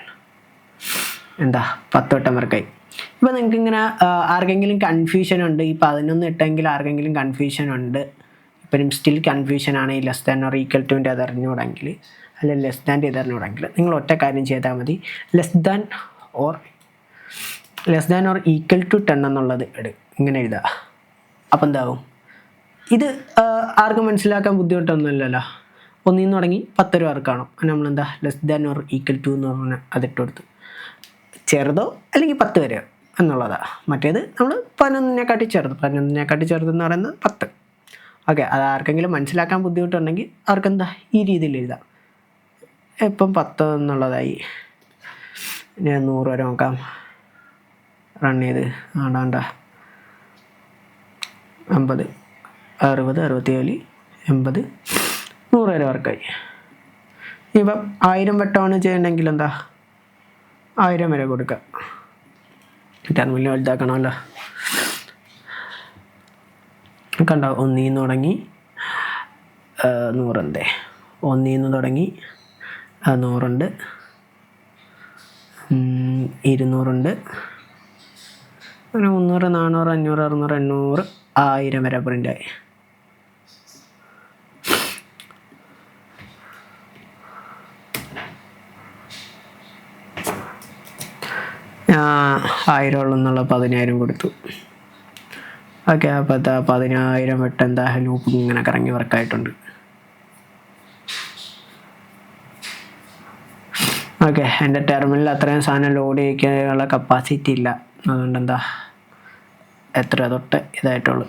എന്താ 10 വട്ടം വർക്കായി. ഇപ്പോൾ നിങ്ങൾക്ക് ഇങ്ങനെ ആർക്കെങ്കിലും കൺഫ്യൂഷൻ ഉണ്ട്, ഈ 11 ഇട്ടെങ്കിൽ ആർക്കെങ്കിലും കൺഫ്യൂഷൻ ഉണ്ട്, ഇപ്പോഴും സ്റ്റിൽ കൺഫ്യൂഷൻ ആണ്, ഈ <= അത് അറിഞ്ഞുകൂടെങ്കിൽ, അല്ലെങ്കിൽ ഇത് അറിഞ്ഞുകൂടെങ്കിൽ നിങ്ങൾ ഒറ്റ കാര്യം ചെയ്താൽ മതി, <= 10 എന്നുള്ളത് ഇങ്ങനെ എഴുതുക. അപ്പം എന്താവും, ഇത് ആർക്കും മനസ്സിലാക്കാൻ ബുദ്ധിമുട്ടൊന്നുമില്ലല്ലോ. 1ൽ നിന്ന് തുടങ്ങി 10 വരെ വർക്കാണോ, നമ്മളെന്താ <= എന്ന് പറഞ്ഞാൽ അതിട്ട് കൊടുത്തു. ചെറുതോ അല്ലെങ്കിൽ 10 വരെയോ എന്നുള്ളതാണ്. മറ്റേത് നമ്മൾ 11-നെക്കാട്ടി ചെറുതെന്ന് പറയുന്നത് 10. ഓക്കെ, അത് ആർക്കെങ്കിലും മനസ്സിലാക്കാൻ ബുദ്ധിമുട്ടുണ്ടെങ്കിൽ അവർക്കെന്താ ഈ രീതിയിൽ എഴുതാം. ഇപ്പം 10 എന്നുള്ളതായി. ഞാൻ 100 വരെ നോക്കാം, റൺ ചെയ്ത് 50 60 67 80 100 വരെ വർക്കായി. ഇപ്പം 1000 വട്ടമാണ് ചെയ്യണമെങ്കിൽ എന്താ 1000 വരെ കൊടുക്കാം. ടെർമിനൽ വലുതാക്കണമല്ലോ. കണ്ടോ, 1ൽ നിന്ന് തുടങ്ങി 100 ഉണ്ട്, 1ൽ നിന്ന് തുടങ്ങി 100 ഉണ്ട്, 200 ഉണ്ട്, 300 400 500 600 800 1000 വരെ പ്രിൻ്റായി. ഞാൻ 1000 ഉള്ളെന്നുള്ള 10000 കൊടുത്തു. ഓക്കെ, അപ്പോൾ 10000 വട്ടം എന്താ ലൂപ്പ് ഇങ്ങനെ കറങ്ങി വർക്കായിട്ടുണ്ട്. ഓക്കെ, എൻ്റെ ടെർമിനലിൽ അത്രയും സാധനം ലോഡ് ചെയ്യിക്കാനുള്ള കപ്പാസിറ്റി ഇല്ല, അതുകൊണ്ട് എന്താ എത്ര തൊട്ട് ഇതായിട്ടുള്ളൂ.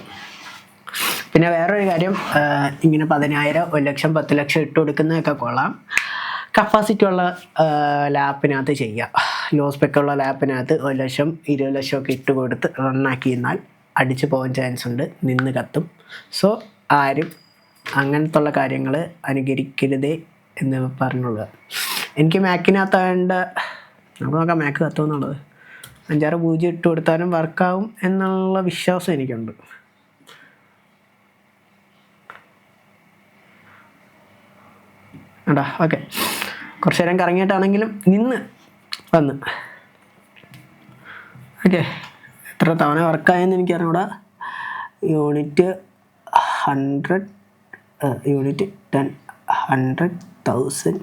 പിന്നെ വേറൊരു കാര്യം, ഇങ്ങനെ 10000 1 ലക്ഷം 10 ലക്ഷം ഇട്ട് കൊടുക്കുന്നതൊക്കെ കൊള്ളാം, കപ്പാസിറ്റി ഉള്ള ലാപ്പിനകത്ത് ചെയ്യുക. ലോ സ്പെക്കുള്ള ലാപ്പിനകത്ത് 1 ലക്ഷം 20 ലക്ഷം ഒക്കെ ഇട്ട് കൊടുത്ത് റണ്ണാക്കി എന്നാൽ അടിച്ചു പോകാൻ ചാൻസ് ഉണ്ട്, നിന്ന് കത്തും. സോ ആരും അങ്ങനത്തെ ഉള്ള കാര്യങ്ങൾ അനുകരിക്കരുതേ എന്ന് പറഞ്ഞുള്ളത്. എനിക്ക് മാക്കിനകത്തായതുകൊണ്ട് നമുക്ക് നോക്കാം മാക്ക് കത്തുമെന്നുള്ളത്. 5-6-0 ഇട്ട് കൊടുത്താലും വർക്കാവും എന്നുള്ള വിശ്വാസം എനിക്കുണ്ട്. കേട്ടോ ഓക്കെ, കുറച്ച് നേരം കറങ്ങിയിട്ടാണെങ്കിലും നിന്ന് വന്ന്. ഓക്കെ, എത്ര തവണ വർക്കായെന്ന് എനിക്കറിഞ്ഞൂടാ. Unit 100, unit 10, 100,000,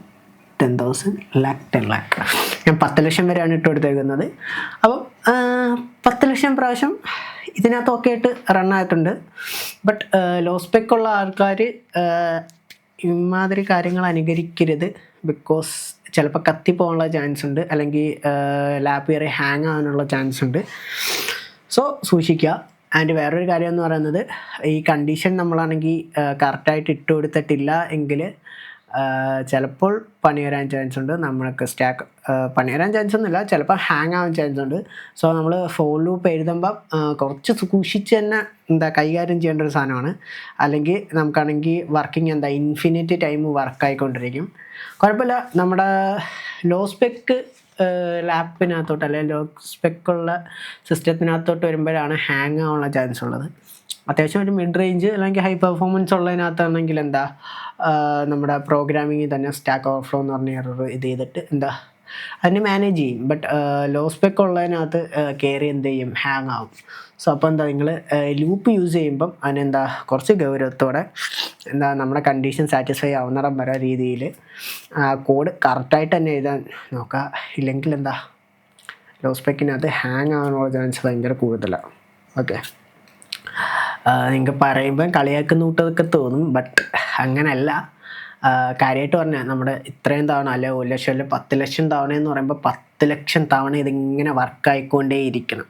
10,000, lakh, 10 lakh. ഞാൻ 10 ലക്ഷം വരെയാണ് ഇട്ട് കൊടുത്തേക്കുന്നത്. അപ്പം 10 ലക്ഷം പ്രാവശ്യം ഇതിനകത്തൊക്കെ ആയിട്ട് റണ്ണായിട്ടുണ്ട്. ബട്ട് ലോ സ്പെക്കുള്ള ആൾക്കാർ ഇമാതിരി കാര്യങ്ങൾ അനുകരിക്കരുത്. ബിക്കോസ് ചിലപ്പോൾ കത്തിപ്പോകാനുള്ള ചാൻസ് ഉണ്ട്, അല്ലെങ്കിൽ ലാപ്പ് കയറി ഹാങ് ആകാനുള്ള ചാൻസ് ഉണ്ട്. സോ സൂക്ഷിക്കുക. ആൻഡ് വേറൊരു കാര്യം എന്ന് പറയുന്നത്, ഈ കണ്ടീഷൻ നമ്മളാണെങ്കിൽ കറക്റ്റായിട്ട് ഇട്ട് കൊടുത്തിട്ടില്ല എങ്കിൽ ചിലപ്പോൾ പണി വരാൻ ചാൻസ് ഉണ്ട്. നമ്മൾക്ക് സ്റ്റാക്ക് പണി വരാൻ ചാൻസ് ഒന്നുമില്ല, ചിലപ്പോൾ ഹാങ് ആവാൻ ചാൻസ് ഉണ്ട്. സോ നമ്മൾ ഫോർ ലൂപ്പ് എഴുതുമ്പം കുറച്ച് സൂക്ഷിച്ച് തന്നെ കൈകാര്യം ചെയ്യേണ്ട ഒരു സാധനമാണ്. അല്ലെങ്കിൽ നമുക്കാണെങ്കിൽ വർക്കിംഗ് ഇൻഫിനിറ്റ് ടൈം വർക്കായിക്കൊണ്ടിരിക്കും. കുഴപ്പമില്ല. നമ്മുടെ ലോ സ്പെക്ക് ലാപ്പിനകത്തോട്ട് അല്ലെങ്കിൽ ലോ സ്പെക്കുള്ള സിസ്റ്റത്തിനകത്തോട്ട് വരുമ്പോഴാണ് ഹാങ് ആവാനുള്ള ചാൻസ് ഉള്ളത്. അത്യാവശ്യം ഒരു മിഡ് റേഞ്ച് അല്ലെങ്കിൽ ഹൈ പെർഫോമൻസ് ഉള്ളതിനകത്താണെങ്കിൽ നമ്മുടെ പ്രോഗ്രാമിങ്ങിൽ തന്നെ സ്റ്റാക്ക് ഓവർഫ്ലോ എന്ന് പറഞ്ഞ എറർ ഇത് ചെയ്തിട്ട് അതിന് മാനേജ് ചെയ്യും. ബട്ട് ലോ സ്പെക്ക് ഉള്ളതിനകത്ത് കയറി ചെയ്യും, ഹാങ് ആവും. സോ അപ്പോൾ നിങ്ങൾ ലൂപ്പ് യൂസ് ചെയ്യുമ്പം കുറച്ച് ഗൗരവത്തോടെ നമ്മുടെ കണ്ടീഷൻ സാറ്റിസ്ഫൈ ആവുന്നിടം വരെ രീതിയിൽ കോഡ് കറക്റ്റായിട്ട് തന്നെ എഴുതാൻ നോക്കുക. ഇല്ലെങ്കിൽ ലോ സ്പെക്കിനകത്ത് ഹാങ് ആവാനുള്ള ചാൻസ് ഭയങ്കര കൂടുതലാണ്. ഓക്കെ, നിങ്ങൾക്ക് പറയുമ്പം കളിയാക്കുന്ന കൂട്ടതൊക്കെ തോന്നും, ബട്ട് അങ്ങനെയല്ല. കാര്യമായിട്ട് പറഞ്ഞാൽ നമ്മുടെ ഇത്രയും തവണ അല്ലെ 1 ലക്ഷം അല്ലെ 10 ലക്ഷം തവണ എന്ന് പറയുമ്പോൾ 10 ലക്ഷം തവണ ഇതിങ്ങനെ വർക്കായിക്കൊണ്ടേ ഇരിക്കണം.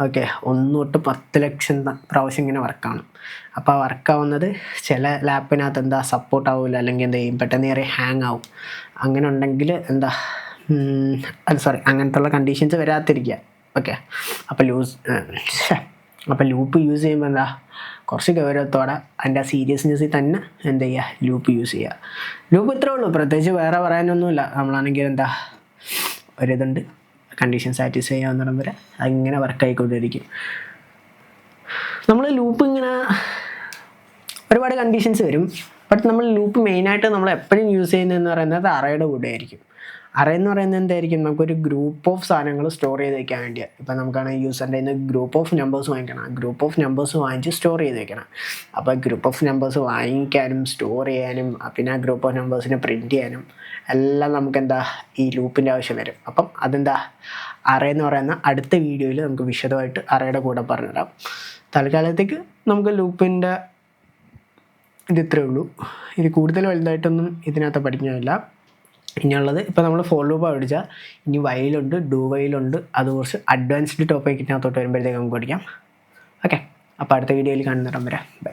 ഓക്കെ, 1 തൊട്ട് 10 ലക്ഷം പ്രാവശ്യം ഇങ്ങനെ വർക്കാവണം. അപ്പോൾ ആ വർക്കാവുന്നത് ചില ലാപ്പിനകത്ത് സപ്പോർട്ട് ആവില്ല, അല്ലെങ്കിൽ ചെയ്യും പെട്ടെന്ന് കയറി ഹാങ് ആവും. അങ്ങനെ ഉണ്ടെങ്കിൽ അങ്ങനത്തെ ഉള്ള കണ്ടീഷൻസ് വരാതിരിക്കുക. ഓക്കെ, അപ്പോൾ ലൂപ്പ് യൂസ് ചെയ്യുമ്പോൾ കുറച്ച് ഗൗരവത്തോടെ അതിൻ്റെ സീരിയസ്നെസ്സിൽ തന്നെ ലൂപ്പ് യൂസ് ചെയ്യുക. ലൂപ്പ് ഇത്രേ ഉള്ളൂ, പ്രത്യേകിച്ച് വേറെ പറയാനൊന്നുമില്ല. നമ്മളാണെങ്കിൽ ഒരിതുണ്ട്, കണ്ടീഷൻ സാറ്റിസ്ഫൈ ആവുന്നിടം വരെ അതിങ്ങനെ വർക്കായിക്കൊണ്ടിരിക്കും. നമ്മൾ ലൂപ്പ് ഇങ്ങനെ ഒരുപാട് കണ്ടീഷൻസ് വരും. ബട്ട് നമ്മൾ ലൂപ്പ് മെയിനായിട്ട് നമ്മൾ എപ്പോഴും യൂസ് ചെയ്യുന്നതെന്ന് പറയുന്നത് അറേയുടെ കൂടെ ആയിരിക്കും. അറേ എന്ന് പറയുന്നത് എന്തായിരിക്കും, നമുക്കൊരു ഗ്രൂപ്പ് ഓഫ് സാധനങ്ങൾ സ്റ്റോർ ചെയ്ത് വയ്ക്കാൻ വേണ്ടിയാണ്. ഇപ്പം നമുക്കാണെങ്കിൽ യൂസറിൻ്റെ നിന്ന് ഗ്രൂപ്പ് ഓഫ് നമ്പേഴ്സ് വാങ്ങിക്കണം. ഗ്രൂപ്പ് ഓഫ് നമ്പേഴ്സ് വാങ്ങിച്ച് സ്റ്റോർ ചെയ്ത് വെക്കണം. അപ്പോൾ ഗ്രൂപ്പ് ഓഫ് നമ്പേഴ്സ് വാങ്ങിക്കാനും സ്റ്റോർ ചെയ്യാനും പിന്നെ ആ ഗ്രൂപ്പ് ഓഫ് നമ്പേഴ്സിനെ പ്രിൻറ്റ് ചെയ്യാനും എല്ലാം നമുക്ക് ഈ ലൂപ്പിൻ്റെ ആവശ്യം വരും. അപ്പം അറേ എന്ന് പറയുന്ന അടുത്ത വീഡിയോയിൽ നമുക്ക് വിശദമായിട്ട് അറേയുടെ കൂടെ പറഞ്ഞുതരാം. തൽക്കാലത്തേക്ക് നമുക്ക് ലൂപ്പിൻ്റെ ഇത്രയേ ഉള്ളൂ. ഇത് കൂടുതൽ വലുതായിട്ടൊന്നും ഇതിനകത്ത് പഠിക്കാനില്ല. ഇനിയുള്ളത് ഇപ്പോൾ നമ്മൾ ഫോർ ലൂപ്പ് പഠിച്ചാൽ ഇനി വൈലുണ്ട്, ഡു വൈലുണ്ട്. അത് കുറച്ച് അഡ്വാൻസ്ഡ് ടോപ്പിക്കിനകത്തോട്ട് വരുമ്പോഴത്തേക്ക് നമുക്ക് പഠിക്കാം. ഓക്കെ, അപ്പോൾ അടുത്ത വീഡിയോയിൽ കാണുന്നിടം വരെ ബൈ.